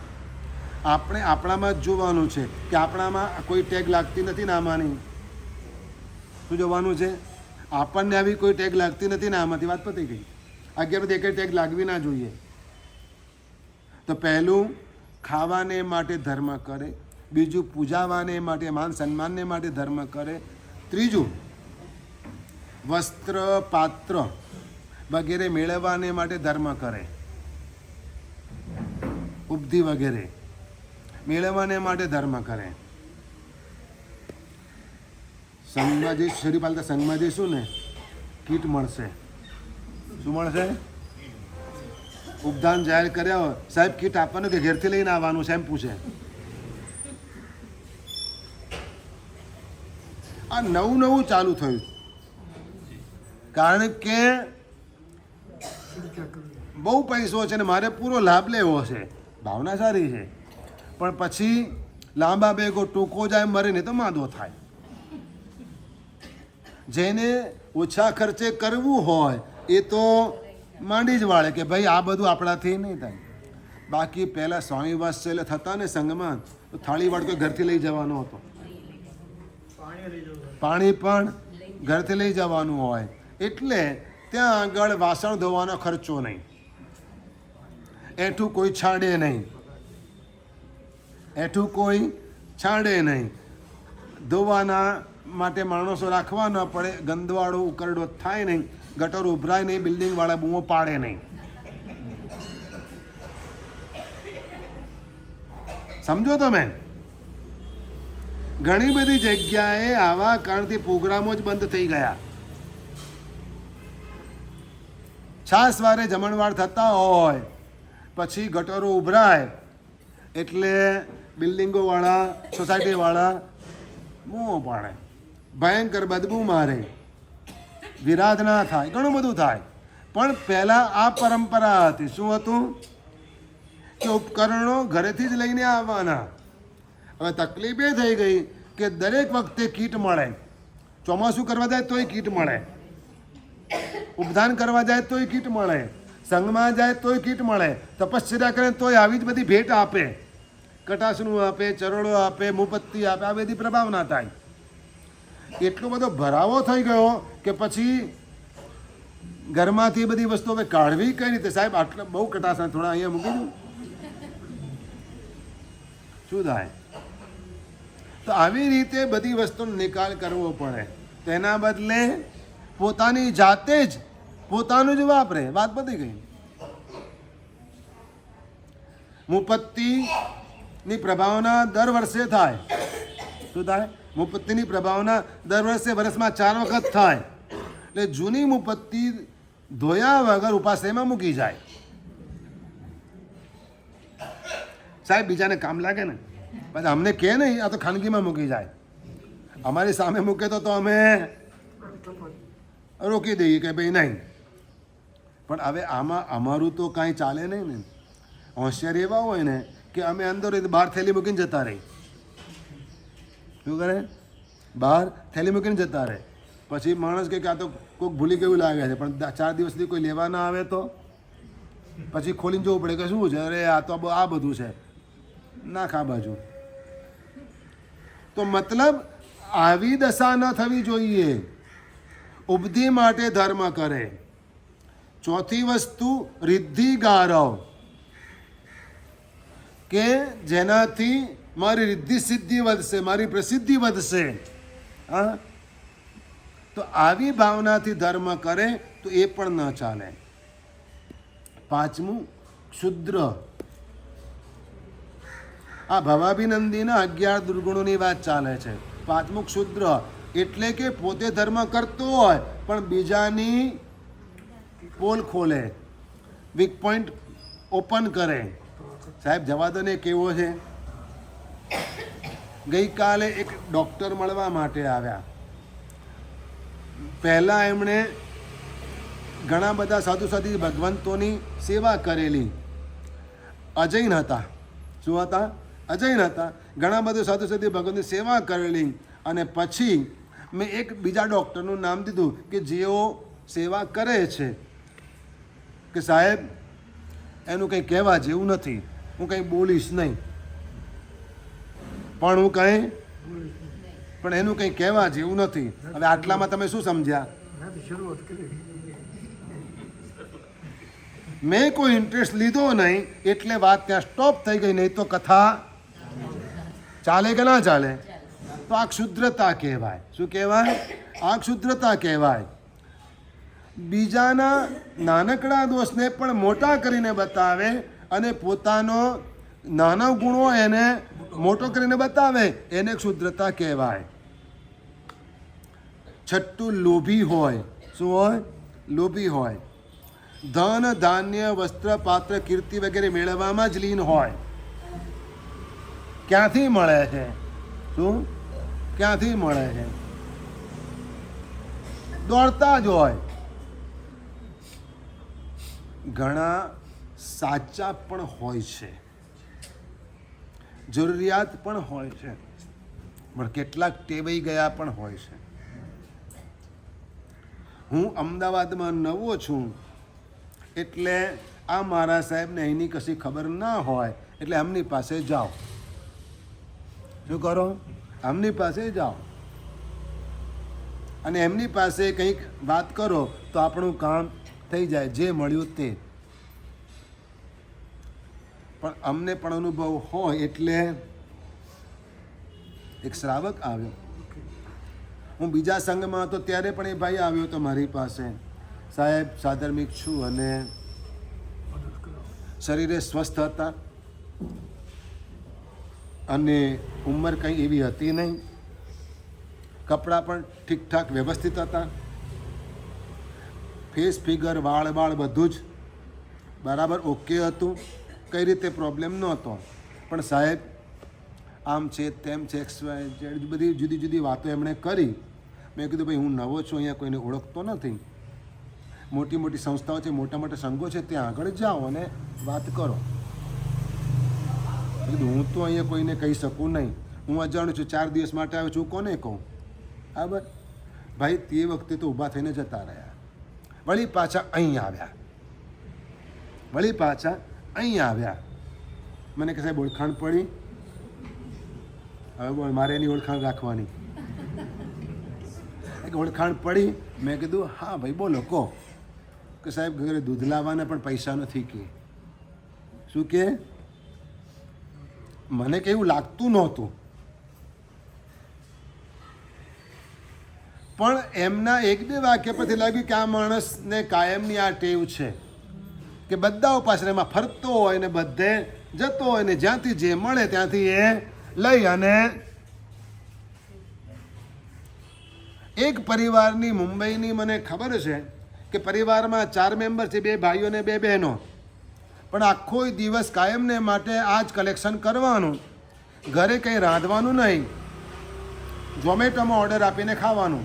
Speaker 1: આપણે આપણામાં જ જોવાનું છે કે આપણામાં કોઈ ટેગ લાગતી નથી ને આમાંની. શું જોવાનું છે? આપણને આવી કોઈ ટેગ લાગતી નથી ને આમાંથી. વાત પતી ગઈ. અગિયાર બધી એક ટેગ લાગવી ના જોઈએ. તો પહેલું ખાવાને માટે ધર્મ કરે, બીજું પૂજાવાને માટે માન સન્માનને માટે ધર્મ કરે, ત્રીજું વસ્ત્ર પાત્ર વગેરે મેળવવાને માટે ધર્મ કરે, ઉપધિ વગેરે મેળવવાને માટે ધર્મ કરે. સંઘમાં જઈશું, શરીર પાલતા સંઘમાં જઈશું ને, કીટ મળશે. શું મળશે? ઉપદાન જાહેર કર્યા હોય, સાહેબ કીટ આપવાનું કે ઘેરથી લઈને આવવાનું છે એમ પૂછે. આ નવું નવું ચાલુ થયું, કારણ કે બહુ પૈસો છે ને મારે પૂરો લાભ લેવો છે. ભાવના સારી છે, પણ પછી લાંબા બેગો ટૂંકો જાય મરે નહીં તો માદો થાય. જેને ઓછા ખર્ચે કરવું હોય એ તો માંડી જ વાળે કે ભાઈ આ બધું આપણાથી નહીં થાય. બાકી પહેલાં સ્વામી વાત્સલ્ય થતા ને સંઘમાં, તો થાળી વાળકો ઘરથી લઈ જવાનો હતો, પાણી પણ ઘરથી લઈ જવાનું હોય. એટલે ત્યાં આગળ વાસણ ધોવાનો ખર્ચો નહીં, એઠું કોઈ છાડે નહીં, એઠું કોઈ છાડે નહીં. ધોવાના માટે માણસો રાખવા ન પડે, ગંદવાળો ઉકરડો થાય નહીં, ગટર ઉભરાય નહીં, બિલ્ડિંગવાળા બૂમો પાડે નહીં. સમજો તમે? ઘણી બધી જગ્યાએ આવા કારણથી પ્રોગ્રામો જ બંધ થઈ ગયા. છાસવારે જમણવાર થતા હોય પછી ગટરો ઉભરાય એટલે બિલ્ડિંગોવાળા, સોસાયટીવાળા બૂમો પાડે, ભયંકર બદબૂ મારે, વિરાધ ના થાય, ઘણું બધું થાય. પણ પહેલાં આ પરંપરા હતી. શું હતું? કે ઉપકરણો ઘરેથી જ લઈને આવવાના. હવે તકલીફ એ થઈ ગઈ કે દરેક વખતે કીટ મળે. ચોમાસું કરવા જાય તોય કીટ મળે, ઉપદાન કરવા જાય તોય કીટ મળે, સંઘમાં જાય તોય કીટ મળે, તપશ્ચર્યા કરે તોય આવી જ બધી ભેટ આપે. કટાસનું આપે, ચરડો આપે, મુપત્તિ આપે, આ બધી પ્રભાવના થાય. એટલો બધો ભરાવો થઈ ગયો કે પછી ઘરમાંથી બધી વસ્તુ હવે કાઢવી કઈ રીતે? સાહેબ આટલા બહુ કટાસના, થોડા અહીંયા મૂકી દઉં, શું થાય? તો આવી રીતે બધી વસ્તુનો નિકાલ કરવો પડે. તેના બદલે પોતાની જાતે જ પોતાનું જ વાપરે. વાત પતી ગઈ. મુપત્તિની પ્રભાવના દર વર્ષે થાય. શું થાય? મુપત્તિની પ્રભાવના દર વર્ષે, વર્ષમાં 4 વખત થાય. એટલે જૂની મુપત્તિ ધોયા વગર ઉપાશ્રયમાં મૂકી જાય. સાહેબ બીજાને કામ લાગે ને, પછી અમને કહે નહીં, આ તો ખાનગીમાં મૂકી જાય. અમારી સામે મૂકે તો અમે રોકી દઈએ કે ભાઈ નહીં. પણ હવે આમાં અમારું તો કાંઈ ચાલે નહીં ને. હોશિયાર એવા હોય ને કે અમે અંદર બહાર થેલી મૂકીને જતા રહી. શું કરે? બહાર થેલી મૂકીને જતા રહે. પછી માણસ કે આ તો કોઈક ભૂલી ગયું લાગે છે, પણ 4 દિવસ સુધી કોઈ લેવા ના આવે તો પછી ખોલીને જોવું પડે કે શું છે. અરે આ તો આ બધું છે, નાખા બાજુ. તો મતલબ આવી દશા ન થવી જોઈએ. ઉપધિ માટે ધર્મ કરે. ચોથી વસ્તુ રિદ્ધિ ગારવ, કે જેનાથી મારી રિદ્ધિ સિદ્ધિ વધશે, મારી પ્રસિદ્ધિ વધશે. હા, તો આવી ભાવનાથી ધર્મ કરે તો એ પણ ન ચાલે. પાંચમું ક્ષુદ્ર. આ ભવાભિનંદીના 11 દુર્ગુણોની વાત ચાલે છે. પાંચમું ક્ષુદ્ર એટલે કે પોતે ધર્મ કરતો હોય પણ બીજાની પોલ ખોલે, વીક પોઈન્ટ ઓપન કરે. સાહેબ જવા દો ને, કેવો છે? ગઈકાલે એક ડૉક્ટર મળવા માટે આવ્યા. પહેલાં એમણે ઘણા બધા સાધુ સાધુ ભગવંતોની સેવા કરેલી. અજૈન હતા. શું હતા? અજૈન હતા. ઘણા બધા સાધુ સાધુ ભગવંતની સેવા કરેલી. અને પછી મેં એક બીજા ડૉક્ટરનું નામ દીધું કે જેઓ સેવા કરે છે કે સાહેબ એનું કંઈ કહેવા જેવું નથી, હું કંઈ બોલીશ નહીં, પણ એનું કંઈ કહેવા જેવું નથી. હવે આટલામાં તમે શું સમજ્યા? મેં કોઈ ઇન્ટરેસ્ટ લીધો નહીં એટલે વાત ત્યાં સ્ટોપ થઈ ગઈ. નહીં તો કથા ચાલે કે ના ચાલે? તો આ ક્ષુદ્રતા કહેવાય. શું કહેવાય? આ ક્ષુદ્રતા કહેવાય. બીજાના નાનકડા દોષને પણ મોટા કરીને બતાવે અને પોતાનો નાના ગુણો એને મોટો કરીને બતાવે, એને ક્ષુદ્રતા કહેવાય. છઠ્ઠું લોભી હોય. શું હોય? લોભી હોય. ધન ધાન્ય વસ્ત્ર પાત્ર કીર્તિ વગેરે મેળવવામાં જ લીન હોય. ક્યાંથી મળે છે? શું ક્યાંથી મળે છે? દોડતા જ હોય. ઘણા સાચા પણ હોય છે, જરૂરિયાત પણ હોય છે, પણ કેટલાક ટેવાઈ ગયા પણ હોય છે. હું અમદાવાદમાં નવો છું એટલે આ મારા સાહેબને અહીંની કશી ખબર ના હોય એટલે એમની પાસે જાઓ. શું કરો? એમની પાસે જાઓ અને એમની પાસે કંઈક વાત કરો તો આપણું કામ થઈ જાય, જે મળ્યું તે. પણ અમને પણ અનુભવ હોય એટલે એક શ્રાવક આવ્યો. હું બીજા સંઘમાં હતો ત્યારે પણ એ ભાઈ આવ્યો હતો મારી પાસે. સાહેબ સાધર્મિક છું અને શરીરે સ્વસ્થ હતા અને ઉંમર કંઈ એવી હતી નહીં, કપડાં પણ ઠીકઠાક વ્યવસ્થિત હતા, ફેસ ફિગર વાળ બધું જ બરાબર ઓકે હતું, કઈ રીતે પ્રોબ્લેમ નહોતો. પણ સાહેબ આમ છે તેમ છે બધી જુદી જુદી વાતો એમણે કરી. મેં કીધું ભાઈ હું નવો છું, અહીંયા કોઈને ઓળખતો નથી, મોટી મોટી સંસ્થાઓ છે, મોટા મોટા સંઘો છે, ત્યાં આગળ જાઓ અને વાત કરો. કીધું હું તો અહીંયા કોઈને કહી શકું નહીં, હું અજાણું છું, 4 દિવસ માટે આવ્યો છું, કોને કહું? બરાબર. ભાઈ તે વખતે તો ઊભા થઈને જતા રહ્યા. વળી પાછા અહીં આવ્યા. મને કે સાહેબ ઓળખાણ પડી? હવે બોલ, મારે એની ઓળખાણ રાખવાની. ઓળખાણ પડી? મેં કીધું હા ભાઈ બોલો કહો. કે સાહેબ ઘરે દૂધ લાવવાના પણ પૈસા નથી કે. શું કે? મને કે એવું લાગતું નહોતું, પણ એમના 1-2 વાક્ય પરથી લાગ્યું કે આ માણસને કાયમની આ ટેવ છે કે બધા ઉપાશ્રયમાં ફરતો હોય ને બધે જતો હોય ને જ્યાંથી જે મળે ત્યાંથી એ લઈ. અને એક પરિવારની મુંબઈની મને ખબર છે કે પરિવારમાં 4 મેમ્બર છે, 2 ભાઈઓ ને 2 બહેનો, પણ આખો દિવસ કાયમને માટે આ જ કલેક્શન કરવાનું, ઘરે કંઈ રાંધવાનું નહીં, ઝોમેટોમાં ઓર્ડર આપીને ખાવાનું,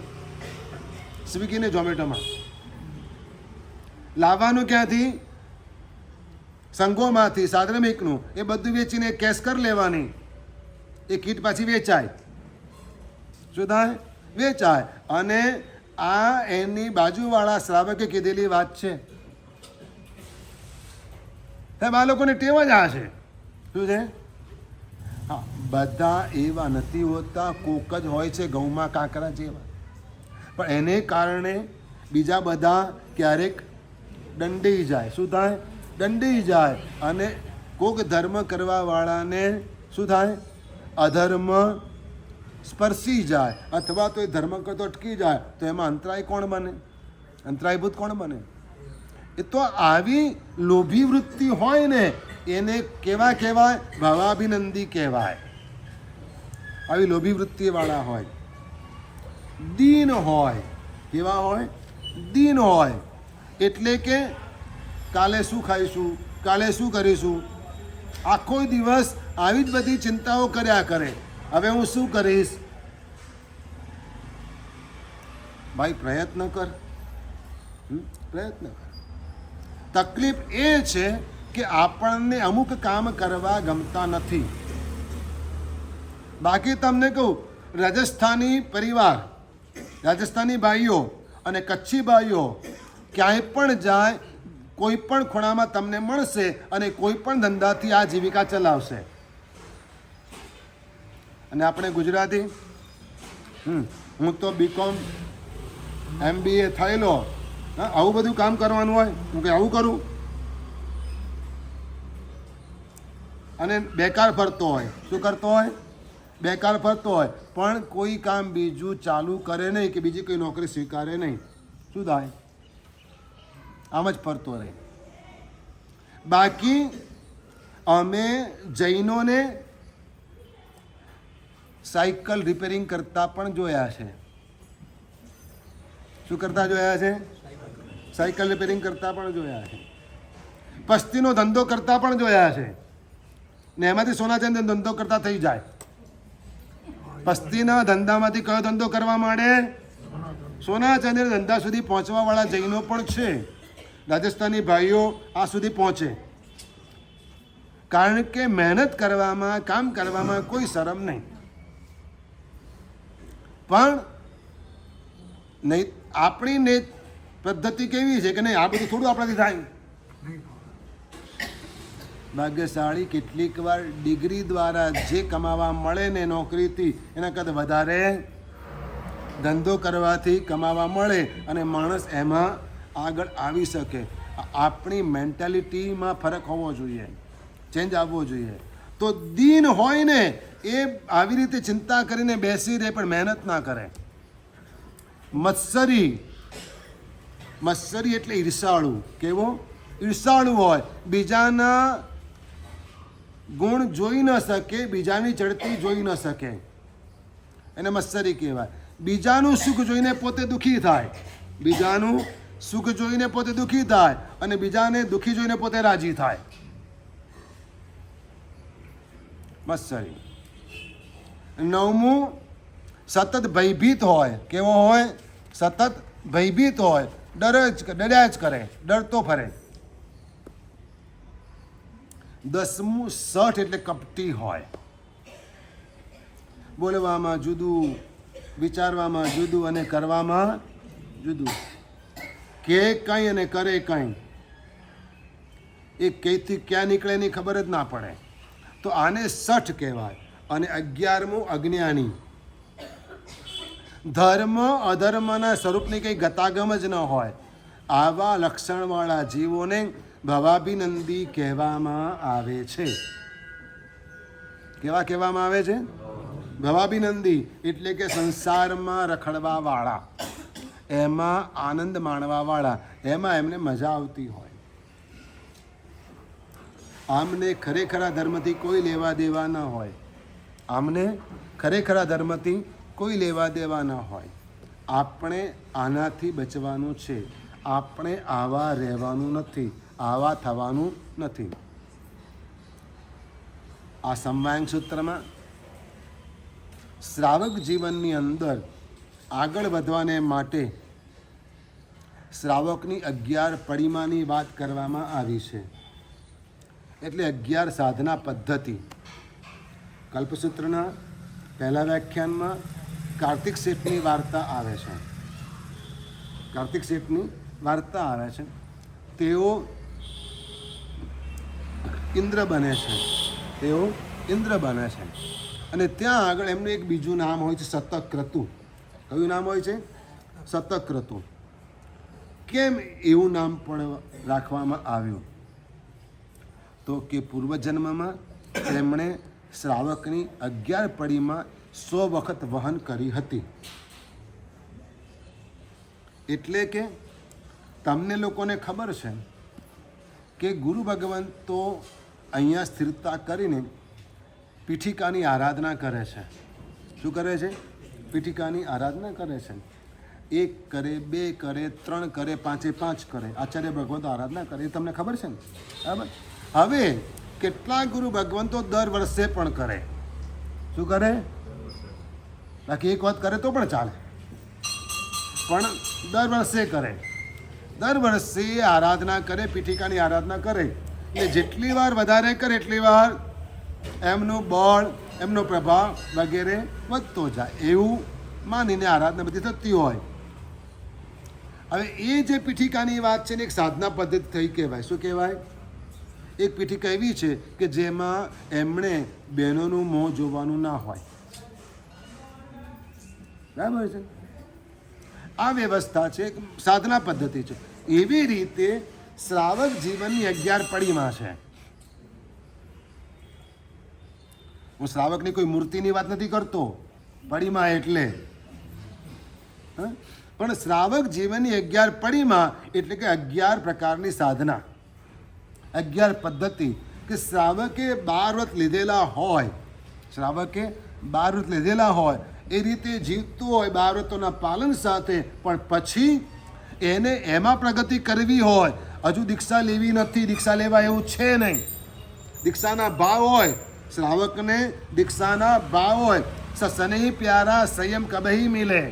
Speaker 1: સ્વિગીને ઝોમેટોમાં લાવવાનું. ક્યાંથી? સંઘોમાંથી, સાધ્રમિકનું, એ બધું વેચીને કેશ કરી લેવાની, એ કીટ પાછી વેચાય. શું થાય? વેચાય. અને આ એની બાજુવાળા શ્રાવકે કીધેલી વાત છે. સાહેબ આ લોકોને ટેવ જ આ છે. શું છે? હા, બધા એવા નથી હોતા, કોક જ હોય છે ઘઉંમાં કાંકરા જેવા, પણ એને કારણે બીજા બધા ક્યારેક દંડી જાય. શું થાય? દંડી જાય. અને કોક ધર્મ કરવાવાળાને શું થાય? અધર્મ સ્પર્શી જાય, અથવા તો એ ધર્મ કરતો અટકી જાય, તો એમાં અંતરાય કોણ બને? અંતરાયભૂત કોણ બને? એ તો આવી લોભી વૃત્તિ હોય ને એને કેવા કહેવાય? ભાવાભિનંદી કહેવાય. આવી લોભી વૃત્તિવાળા હોય, દીન હોય. કેવા હોય? દીન હોય. એટલે કે કાલે શું ખાઈશું, કાલે શું કરીશું, આખો દિવસ આવી જ બધી ચિંતાઓ કર્યા કરે. હવે હું શું કરીશ? ભાઈ પ્રયત્ન કર, પ્રયત્ન કર. તકલીફ એ છે કે આપણને અમુક કામ કરવા ગમતા નથી. બાકી તમને કહું, રાજસ્થાની પરિવાર, રાજસ્થાની ભાઈઓ અને કચ્છી ભાઈઓ ક્યાંય પણ જાય, કોઈ પણ ખૂણામાં તમને મળશે અને કોઈ પણ ધંધાથી આ જીવિકા ચલાવશે. અને આપણે ગુજરાતી, હું તો બીકોમ MBA થયેલો, આવું બધું કામ કરવાનું હોય, હું કે આવું કરું, અને બેકાર ફરતો હોય. શું કરતો હોય? બેકાર ફરતો હોય, પણ કોઈ કામ બીજું ચાલુ કરે નહીં કે બીજી કોઈ નોકરી સ્વીકારે નહીં. શું થાય? આમ જ ફરતો રહે. બાકી અમે જૈનોને સાયકલ રિપેરિંગ કરતા પણ જોયા છે. શું કરતા જોયા છે? સાયકલ રિપેરિંગ કરતા પણ જોયા છે. પસ્તીનો ધંધો કરતા પણ જોયા છે. ને એમાંથી સોના ચાંદી ધંધો કરતા થઈ જાય. પસ્તીના ધંધામાંથી કયો ધંધો કરવા માંડે? સોના ચાંદીના ધંધા સુધી પહોંચવા વાળા જૈનો પણ છે. રાજસ્થાની ભાઈઓ આ સુધી પહોંચે, કારણ કે મહેનત કરવામાં, કામ કરવામાં કોઈ શરમ નહીં. પણ નહીં, આપણી ને પદ્ધતિ કેવી છે કે નહીં, આ બધું થોડું આપણાથી થાય. ભાગ્યશાળી કેટલીક વાર ડિગ્રી દ્વારા જે કમાવા મળે ને નોકરીથી, એના કરતાં વધારે ધંધો કરવાથી કમાવા મળે અને માણસ એમાં આગળ આવી શકે. આપણી મેન્ટાલિટીમાં ફરક હોવો જોઈએ, ચેન્જ આવવો જોઈએ. તો દીન હોય ને એ આવી રીતે ચિંતા કરીને બેસી રહે પણ મહેનત ના કરે. મત્સરી એટલે ઈર્ષાળુ. કેવો? ઈર્ષાળુ હોય, બીજાના ગુણ જોઈ ન શકે, બીજાની ચડતી જોઈ ન શકે, એને મત્સરી કહેવાય. બીજાનું સુખ જોઈને પોતે દુઃખી થાય, બીજાનું સુખ જોઈને પોતે દુઃખી થાય અને બીજાને દુઃખી જોઈને પોતે રાજી થાય. મત્સરી. 9મું, સતત ભયભીત હોય. કેવો હોય? સતત ભયભીત હોય, ડર્યા જ કરે, ડરતો ફરે. 10મું, સઠ એટલે કપટી હોય. બોલવામાં જુદું, વિચારવામાં જુદું અને કરવામાં જુદું. કે કંઈ અને કરે કંઈ, એ કઈથી ક્યાં નીકળે એની ખબર જ ના પડે. તો આને સઠ કહેવાય. અને 11મું, અજ્ઞાની. ધર્મ અધર્મના સ્વરૂપની કંઈ ગતાગમ જ ન હોય. આવા લક્ષણવાળા જીવોને ભવાભિનંદી કહેવામાં આવે છે. કેવા કહેવામાં આવે છે? ભવાભિનંદી એટલે કે સંસારમાં રખડવા વાળા, એમાં આનંદ માણવા વાળા, એમાં એમને મજા આવતી હોય. આમને ખરેખરા ધર્મથી કોઈ લેવા દેવા ન હોય. આમને ખરેખરા ધર્મથી કોઈ લેવા દેવા ન હોય. આપણે આનાથી બચવાનું છે. આપણે આવા રહેવાનું નથી, આવા થવાનું નથી. આ સંવાયન સૂત્રમાં શ્રાવક જીવનની અંદર આગળ વધવાને માટે શ્રાવકની 11 પડિમાની વાત કરવામાં આવી છે. એટલે 11 સાધના પદ્ધતિ. કલ્પસૂત્રના પહેલા વ્યાખ્યાનમાં કાર્તિક શેઠની વાર્તા આવે છે. કાર્તિક શેઠની વાર્તા આવે છે. તેઓ ઇન્દ્ર બને છે. તેઓ ઇન્દ્ર બને છે અને ત્યાં આગળ એમનું એક બીજું નામ હોય છે, શતક્રતુ. કયું નામ હોય છે? શતક્રતુ. કેમ એવું નામ પણ રાખવામાં આવ્યું? તો કે પૂર્વજન્મમાં તેમણે શ્રાવકની 11 પડીમાં 100 વખત વહન કરી હતી. એટલે કે તમને લોકોને ખબર છે કે ગુરુ ભગવંતો અહીંયા સ્થિરતા કરીને પીઠિકાની આરાધના કરે છે. શું કરે છે? પીઠિકાની આરાધના કરે છે. 1 કરે, 2 કરે, 3 કરે, 5 કરે. આચાર્ય ભગવંતો આરાધના કરે, એ તમને ખબર છે ને? બરાબર. હવે કેટલાક ગુરુ ભગવંતો દર વર્ષે પણ કરે. શું કરે? બાકી એક વખત કરે તો પણ ચાલે. પણ દર વર્ષે કરે, દર વર્ષે આરાધના કરે, પીઠિકાની આરાધના કરે. એટલે જેટલી વાર વધારે કરે એટલી વાર એમનું બળ, એમનો પ્રભાવ વગેરે વધતો જાય, એવું માનીને આરાધના બધી થતી હોય. હવે એ જે પીઠિકાની વાત છે ને એક સાધના પદ્ધતિ થઈ કહેવાય. શું કહેવાય? એક પીઠિકા એવી છે કે જેમાં એમણે બહેનોનું મોં જોવાનું ના હોય. બરાબર છે? આ વ્યવસ્થા છે, એક સાધના પદ્ધતિ છે. એવી રીતે શ્રાવક જીવનની 11 પડીમાં છે. હું શ્રાવકની કોઈ મૂર્તિની વાત નથી કરતો, પડીમાં એટલે પણ શ્રાવક જીવનની 11 પડીમાં એટલે કે 11 પ્રકારની સાધના, 11 પદ્ધતિ કે શ્રાવકે 12 વ્રત લીધેલા હોય, શ્રાવકે 12 વ્રત લીધેલા હોય એ રીતે જીવતું હોય 12 વ્રતોના પાલન સાથે, પણ પછી એને એમાં પ્રગતિ કરવી હોય, હજુ દીક્ષા લેવી નથી, દીક્ષા લેવા એવું છે નહીં, દીક્ષાના ભાવ હોય, શ્રાવકને દીક્ષાના ભાવ હોય, સસને પ્યારા સંયમ કબહી મિલે.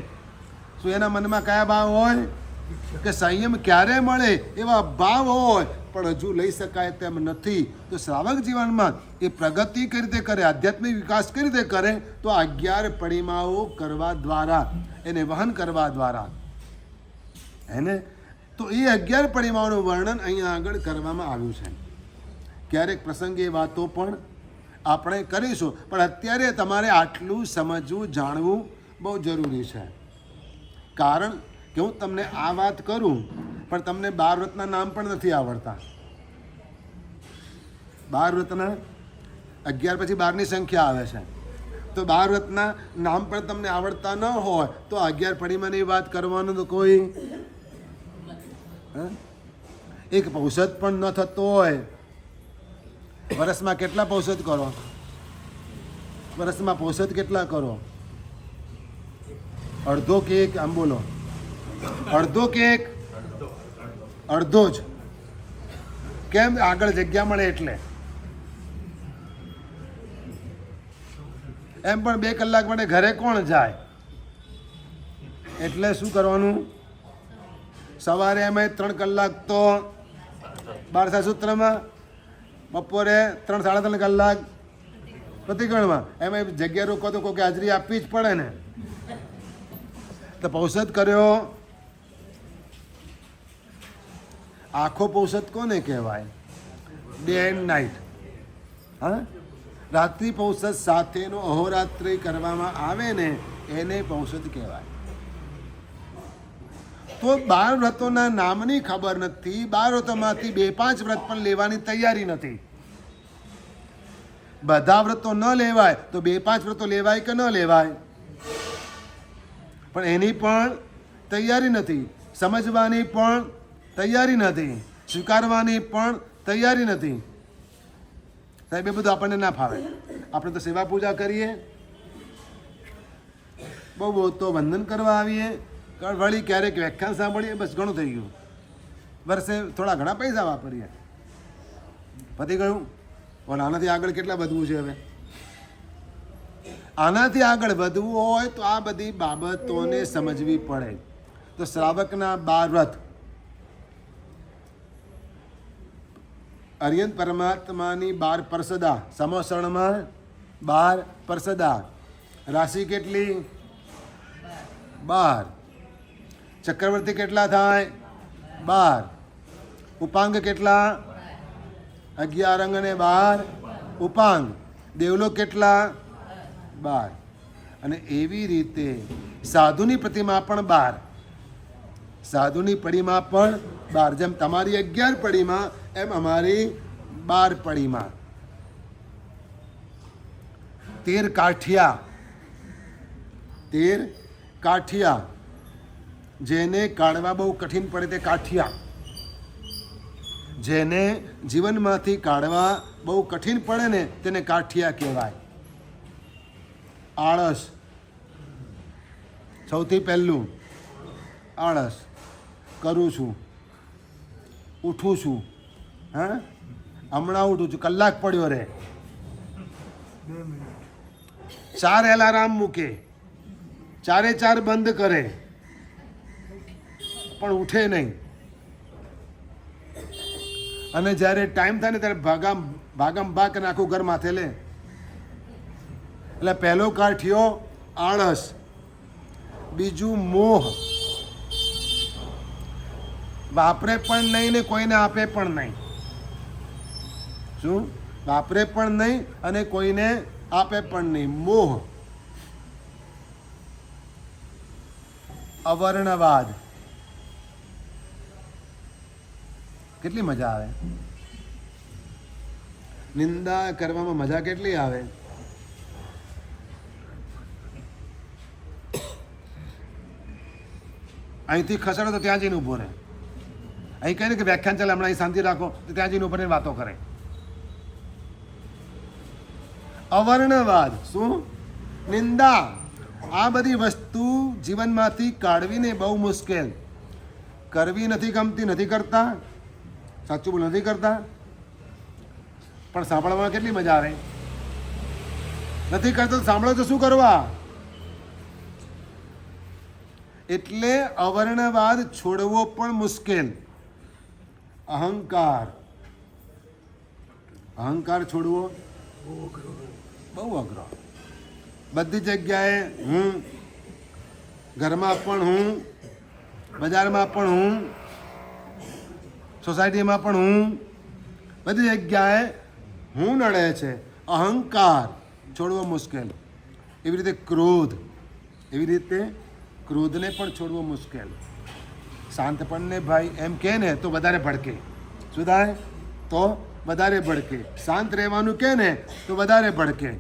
Speaker 1: શું એના મનમાં કયા ભાવ હોય કે સંયમ ક્યારે મળે એવા ભાવ હોય, પણ હજુ લઈ શકાય તેમ નથી. તો શ્રાવક જીવનમાં એ પ્રગતિ કઈ રીતે કરે, આધ્યાત્મિક વિકાસ કઈ રીતે કરે? તો 11 પડીમાઓ કરવા દ્વારા, એને વહન કરવા દ્વારા એને. તો એ 11 પડીમાઓનું વર્ણન અહીંયા આગળ કરવામાં આવ્યું છે. ક્યારેક પ્રસંગે વાતો પણ આપણે કરીશું, પણ અત્યારે તમારે આટલું સમજવું, જાણવું બહુ જરૂરી છે. કારણ કે હું તમને આ વાત કરું પણ તમને 12 વ્રતના નામ પણ નથી આવડતા. 12 વ્રતના 11 પછી 12ની સંખ્યા આવે છે, તો 12 વ્રતના નામ પણ તમને આવડતા ન હોય તો 11 પડીમાંની વાત કરવાનું તો કોઈ એક પૌષધ પણ ન થતો હોય. વર્ષમાં કેટલા પૌષધ કરો? વર્ષમાં પૌષધ કેટલા કરો? અડધો કે એક? આમ બોલો, અડધો કે એક? અડધો જ. કેમ? આગળ જગ્યા મળે એટલે. એમ પણ 2 કલાક માટે ઘરે કોણ જાય? એટલે શું કરવાનું? સવારે એમાં 3 કલાક તો 12 સૂત્રમાં, બપોરે 3-3.5 કલાક પ્રતિક્રમણમાં, એમાં જગ્યા રોકો તો કોઈ હાજરી આપવી જ પડે ને. તો પૌષધ કર્યો, આખો પૌષધ કોને કહેવાય? Day and night. હા, રાત્રિ પૌષધ સાથેનો અહોરાત્રિ કરવામાં આવે ને એને પૌષધ કહેવાય. તો 12 વ્રતોના નામની ખબર નથી, 12 વ્રતોમાંથી 2-5 વ્રત પણ લેવાની તૈયારી નથી. બધા વ્રતો ન લેવાય તો 2-5 વ્રતો લેવાય કે ન લેવાય? પણ એની પણ તૈયારી નથી, સમજવાની પણ તૈયારી નથી, સ્વીકારવાની પણ તૈયારી નથી. સાહેબ એ બધું આપણને ના ફાવે. આપણે તો સેવા પૂજા કરીએ, બહુ તો વંદન કરવા આવીએ, વળી ક્યારેક વ્યાખ્યાન સાંભળીએ, બસ ઘણું થઈ ગયું. વર્ષે થોડા ઘણા પૈસા વાપરીએ, પતી ગયું. પણ આનાથી આગળ કેટલા વધવું છે? હવે આનાથી આગળ વધવું હોય તો આ બધી બાબતોને સમજવી પડે. તો શ્રાવકના 12 વ્રત, અરિયંત પરમાત્માની 12 પરસદા, સમસરણમાં 12 પરસદા, રાશિ કેટલી? 12. ચક્રવર્તી કેટલા થાય? 12. ઉપાંગ કેટલા? 11 અંગ અને 12 ઉપાંગ. દેવલોક કેટલા? 12. અને એવી રીતે સાધુની પ્રતિમા પણ 12, સાધુની પડીમાં પણ 12. જેમ તમારી 11 પડીમાં એમ અમારી 12 પડીમાં. 13 કાઠિયા, 13 કાઠિયા, જેને કાઢવા બહુ કઠિન પડે તે કાઠિયા, જેને જીવનમાંથી કાઢવા બહુ કઠિન પડે ને તેને કાઠિયા કહેવાય. આળસ, સૌથી પહેલું આળસ. કરું છું, ઉઠું છું, હા હમણાં ઉઠું છું, કલાક પડ્યો રે, 4 એલાર્મ મૂકે, 4 બંધ કરે, પણ ઉઠે નહીં. અને જ્યારે ટાઈમ થાય ને ત્યારે ભાગમ ભાગ અને આખું ઘર માથે લે. એટલે પહેલો કાઠિયો આળસ, બીજું મોહ, વાપરે પણ નહીં ને કોઈને આપે પણ નહીં. શું? વાપરે પણ નહીં અને કોઈને આપે પણ નહીં. મોહ. અવર્ણવાદ. કેટલી મજા આવે નિંદા કરવામાં, મજા કેટલી આવે. અહીંથી ખસેડો તો ત્યાં જઈને ઊભો રહે. અહીં કહે ને કે વ્યાખ્યાન ચાલે, હમણાં અહીં શાંતિ રાખો, તો ત્યાં જઈને ઉપર વાતો કરે. અવર્ણવાદ. શું? નિંદા. આ બધી વસ્તુ જીવનમાંથી કાઢવીને બહુ મુશ્કેલ. કરવી નથી ગમતી, નથી કરતા. સાચું બોલ, નથી કરતા. પણ સાંભળવામાં કેટલી મજા આવે. નથી કરતા સાંભળો તો શું કરવા. એટલે અવર્ણવાદ છોડવો પણ મુશ્કેલ. અહંકાર. અહંકાર છોડવો બહુ અઘરો. બધી જગ્યાએ હું, ઘરમાં પણ હું, બજારમાં પણ હું, સોસાયટીમાં પણ હું, બધી જગ્યાએ હું નડે છે. અહંકાર છોડવો મુશ્કેલ. એવી રીતે ક્રોધ, એવી રીતે ક્રોધને પણ છોડવો મુશ્કેલ. શાંતપણને ભાઈ એમ કહે ને તો વધારે ભડકે. શું થાય? તો વધારે ભડકે. શાંત રહેવાનું કહે ને તો વધારે ભડકે.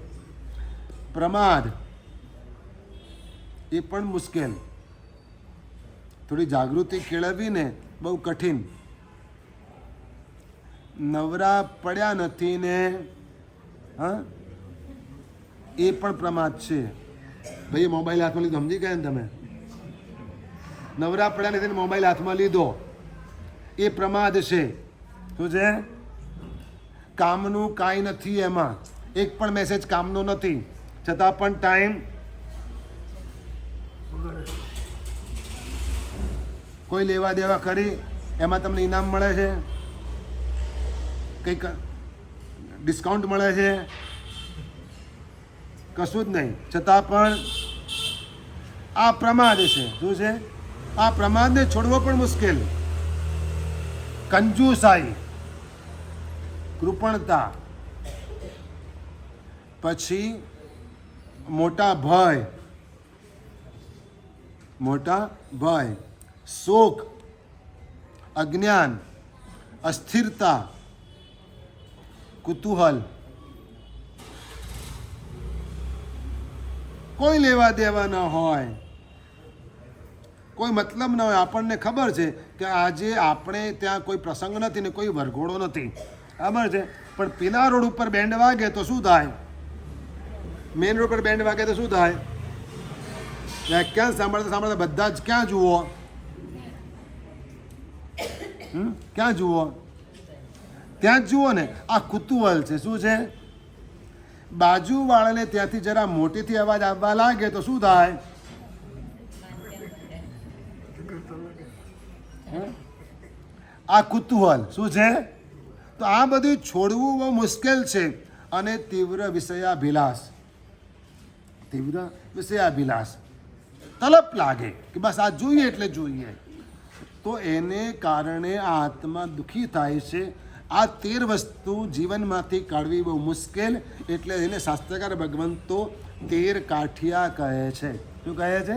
Speaker 1: પ્રમાદ એ પણ મુશ્કેલ. થોડી જાગૃતિ કેળવવીને બહુ કઠિન. નવરા પડ્યા નથી ને હા, એ પણ પ્રમાદ છે. ભાઈ મોબાઈલ હાથમાં લીધો, સમજી ગયા ને તમે? નવરા પડ્યા નથી મોબાઈલ હાથમાં લીધો, એ પ્રમાદ છે. શું છે? કામનું કાંઈ નથી એમાં. એક પણ મેસેજ કામનો નથી, છતાં પણ ટાઈમ. કોઈ લેવા દેવા કરી, એમાં તમને ઇનામ મળે છે, કંઈક ડિસ્કાઉન્ટ મળે છે, કશું જ નહીં, છતાં પણ આ પ્રમાદ છે. શું છે? આ પ્રમાદને છોડવો પણ મુશ્કેલ. કંજુસાઈ, કૃપણતા, પછી મોટા ભય, મોટા ભય, શોક, અજ્ઞાન, અસ્થિરતા, કુતૂહલ, કોઈ લેવા દેવા ન હોય, કોઈ મતલબ ન હોય. આપણને ખબર છે કે આજે આપણે ત્યાં કોઈ પ્રસંગ નથી ને કોઈ વરઘોડો નથી, ખબર છે, પણ પેલા રોડ ઉપર બેન્ડ વાગે તો શું થાય? મેઇન રોડ પર બેન્ડ વાગે તો શું થાય? વ્યાખ્યાન સાંભળતા સાંભળતા બધા જ ક્યાં જુઓ? ક્યાં જુઓ? ત્યાં જ જુઓ ને. આ કુતૂહલ છે. શું છે? બાજુવાળાને ત્યાંથી જરા મોટેથી અવાજ આવવા લાગે તો શું થાય? આ કુતૂહલ. શું છે? તો આ બધું છોડવું બહુ મુશ્કેલ છે. અને તીવ્ર વિષયાભિલાષ, તીવ્ર વિષયાભિલાષ, તલપ લાગે કે બસ આ જોઈએ એટલે જોઈએ, તો એને કારણે આ આત્મા દુઃખી થાય છે. આ 13 વસ્તુ જીવનમાંથી કાઢવી બહુ મુશ્કેલ. એટલે એને શાસ્ત્રકાર ભગવંતો 13 કાઠિયા કહે છે. શું કહે છે?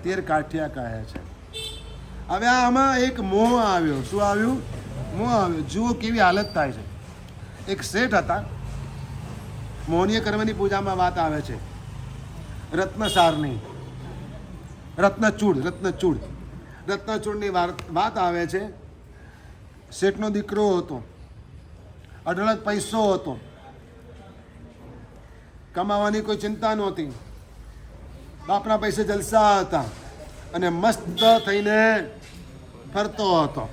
Speaker 1: 13 કાઠિયા કહે છે. હવે આમાં એક મોહ આવ્યો. શું આવ્યું? મોહ આવ્યો. જુઓ કેવી હાલત થાય છે. એક શેઠ હતા, મોહનીય કર્મની પૂજામાં વાત આવે છે રત્નસારની, રત્નચૂડની વાત આવે છે. શેઠનો દીકરો હતો, અઢળક પૈસો હતો, કમાવાની કોઈ ચિંતા નહોતી, બાપના પૈસે જલસા હતા અને મસ્ત થઈને ફરતો હતો.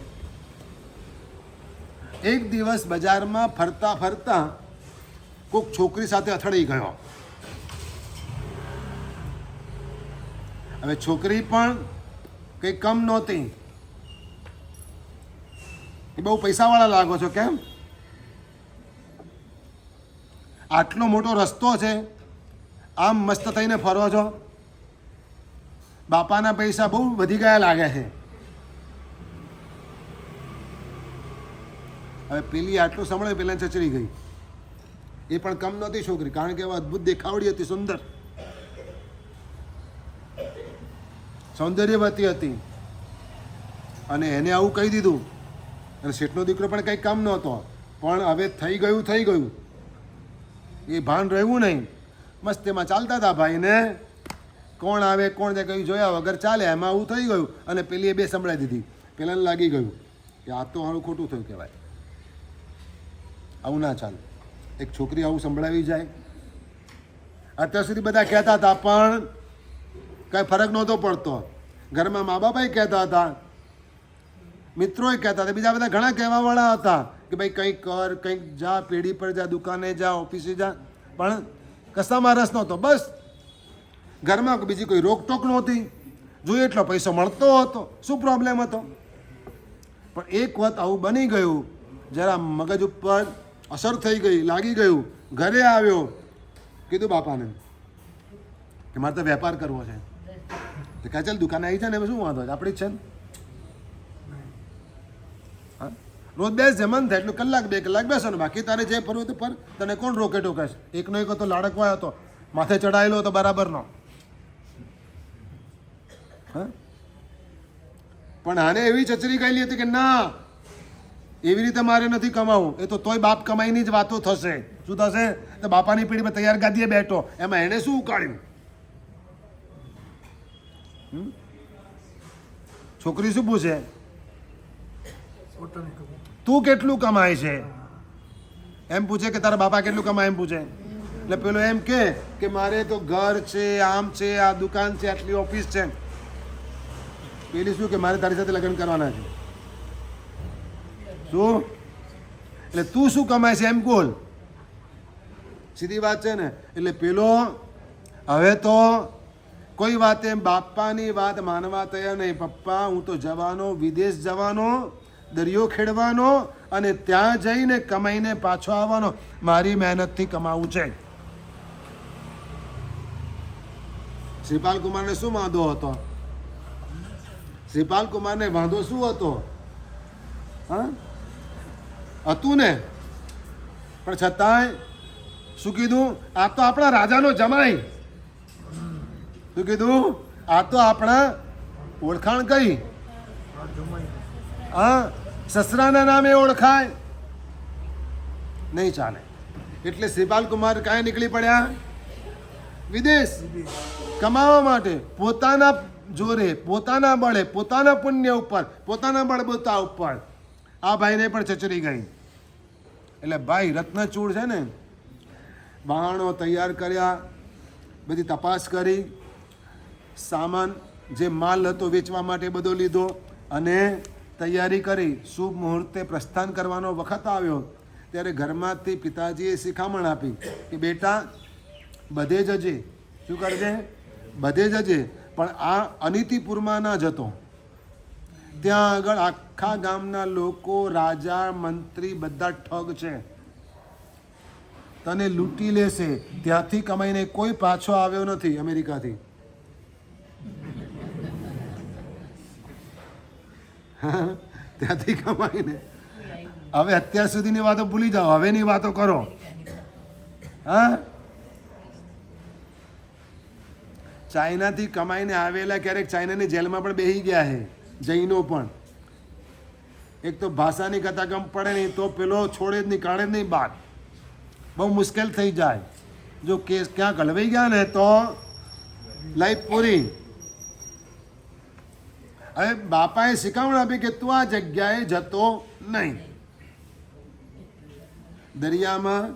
Speaker 1: એક દિવસ બજારમાં ફરતા ફરતા કોઈક છોકરી સાથે અથડાઈ ગયો. હવે છોકરી પણ કંઈ કમ નહોતી, એ બહુ પૈસાવાળા લાગો છો, કેમ? આટલો મોટો રસ્તો છે, આમ મસ્ત થઈને ફરો છો. બાપાના પૈસા બહુ વધી ગયા લાગે છે. હવે પેલી આટલું સાંભળે પેલા ચચરી ગઈ. એ પણ કમ નહોતી છોકરી, કારણ કે અદ્ભુત દેખાવડી હતી, સુંદર સૌંદર્યવતી હતી. અને એને આવું કહી દીધું. અને શેઠનો દીકરો પણ કંઈ કામ નહોતો, પણ હવે થઈ ગયું. એ ભાન રહ્યું નહીં. મસ્ત એમાં ચાલતા હતા ભાઈને. કોણ આવે કોણ જાય કંઈ જોયા વગર ચાલે, એમાં આવું થઈ ગયું. અને પેલી એ બે સંભળાવી દીધી. પેલાને લાગી ગયું કે આ તો મારું ખોટું થયું કહેવાય, આવું ના ચાલે. એક છોકરી આવું સંભળાવી જાય. અત્યાર સુધી બધા કહેતા હતા પણ કાંઈ ફરક નહોતો પડતો. ઘરમાં મા બાપા કહેતા હતા, મિત્રોએ કહેતા હતા, બીજા બધા ઘણા કહેવાવાળા હતા કે ભાઈ કંઈક કર, કંઈક જા, પેઢી પર જા, દુકાને જા, ઓફિસે જા. પણ કશામાં રસ નહોતો. બસ ઘરમાં બીજી કોઈ રોકટોક નહોતી. જોઈએ એટલો પૈસો મળતો હતો, શું પ્રોબ્લેમ હતો? પણ એક વખત આવું બની ગયું, જરા મગજ ઉપર અસર થઈ ગઈ, લાગી ગયું. ઘરે આવ્યો, કીધું બાપાને કે મારે તો વેપાર કરવો છે. તો કહે ચાલ દુકાને આવી જાય ને, શું વાંધો છે, આપણી જ છે ને. હા, રોજ બેસ જમન થાય એટલું કલાક 2 કલાક બેસો ને, બાકી તારે જે ફરવું તો ફર. તને કોણ રોકે ટોકે છે? એકનો એક હતો લાડકવાયો હતો, માથે ચડાયેલો હતો બરાબરનો. હા, પણ આને એવી ચચરી ગયેલી હતી કે ના, એવી રીતે મારે નથી કમાવું. એ તો તોય બાપ કમાઈની જ વાતો થશે. શું થશે? તો બાપાની પેઢીમાં તૈયાર ગાદીએ બેઠો, એમાં એને શું ઉકાળ્યું? છોકરી શું પૂછે? તું કેટલું કમાય છે એમ પૂછે, કે તારા બાપા કેટલું કમાય એમ પૂછે. એટલે પેલો એમ કે મારે તો ઘર છે, આમ છે, આ દુકાન છે, આટલી ઓફિસ છે. પેલી શું કે મારે તારી સાથે લગ્ન કરવાના છે. શું? એટલે તું શું કમાય છે એમ બોલ. સીધી વાત છે ને. એટલે પેલો હવે તો કોઈ વાતે બાપાની વાત માનવા તૈયાર નહીં. પપ્પા હું તો જવાનો, વિદેશ જવાનો, દરિયો ખેડવાનો, અને ત્યાં જઈને કમાઈને પાછો આવવાનો. મારી મહેનતથી કમાવું છે. શ્રીપાલ કુમારને શું વાંધો હતો? શ્રીપાલ કુમારને વાંધો શું હતો? હા, હતું ને. પણ છતાંય શું કીધું? આ તો આપણા રાજાનો જમાઈ. શું કીધું? આ તો આપણા ઓળખાણ કઈ? હા, સસરાના નામે ઓળખાય નહીં ચાલે. એટલે શ્રીપાલ કુમાર કાંઈ નીકળી પડ્યા? વિદેશ કમાવા માટે. પોતાના જોરે, પોતાના બળે, પોતાના પુણ્ય ઉપર, પોતાના બળબોતા ઉપર. આ ભાઈને પણ ચચરી ગઈ. એટલે ભાઈ રત્નચૂડ છે ને, બહાણો તૈયાર કર્યા, બધી તપાસ કરી, સામાન જે માલ હતો વેચવા માટે બધો લીધો, અને તૈયારી કરી. શુભ મુહૂર્તે પ્રસ્થાન કરવાનો વખત આવ્યો ત્યારે ઘરમાંથી પિતાજીએ શિખામણ આપી કે બેટા બધે જજે. શું કરજે? બધે જજે. પણ આ અનિતિપુરમાં ના જતો. ત્યાં આગળ આખા ગામના લોકો, રાજા, મંત્રી બધા ઠગ છે, તને લૂંટી લેશે. ત્યાંથી કમાઈને કોઈ પાછો આવ્યો નથી અમેરિકાથી. ત્યાંથી કમાઈને. હવે અત્યાર સુધીની વાતો ભૂલી જાઓ, હવેની વાતો કરો. હા, ચાઇનાથી કમાઈને આવેલા ક્યારેક ચાઇનાની જેલમાં પણ બેસી ગયા છે જૈનો પણ. એક તો ભાષાની કતાકમ પડે નહીં તો પેલો છોડે જ નહીં, કાઢે જ નહીં બહાર. બહુ મુશ્કેલ થઈ જાય. જો કેસ ક્યાંક હલવાઈ ગયા ને તો લાઈફ પૂરી. હવે બાપાએ શીખવણ આપી કે તું આ જગ્યાએ જતો નહીં. દરિયામાં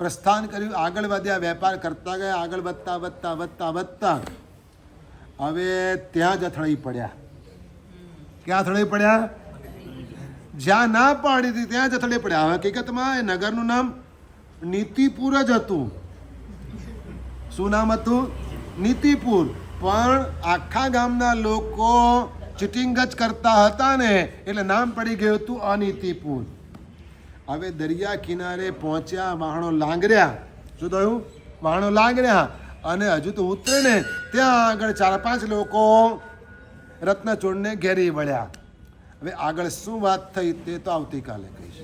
Speaker 1: પ્રસ્થાન કર્યું, આગળ વધ્યા, વેપાર કરતા ગયા, આગળ વધતા વધતા વધતા વધતા હવે ત્યાં જ અથડાઈ પડ્યા. ક્યાં અથડાઈ પડ્યા? જ્યાં ના પાડી હતી ત્યાં જ અથડાઈ પડ્યા. હકીકતમાં એ નગરનું નામ નીતિપુર જ હતું. શું નામ હતું? નીતિપુર. પણ આખા ગામના લોકો ચીટિંગ જ કરતા હતા ને એટલે નામ પડી ગયું હતું અનીતિપુર. હવે દરિયા કિનારે પહોંચ્યા, વહાણો લાંગર્યા. શું થયું? વહાણો લાંગર્યા અને હજુ તો ઉતરે ને ત્યાં આગળ 4-5 લોકો રત્નચૂડને ઘેરી વળ્યા. હવે આગળ શું વાત થઈ તે તો આવતીકાલે કહીશ.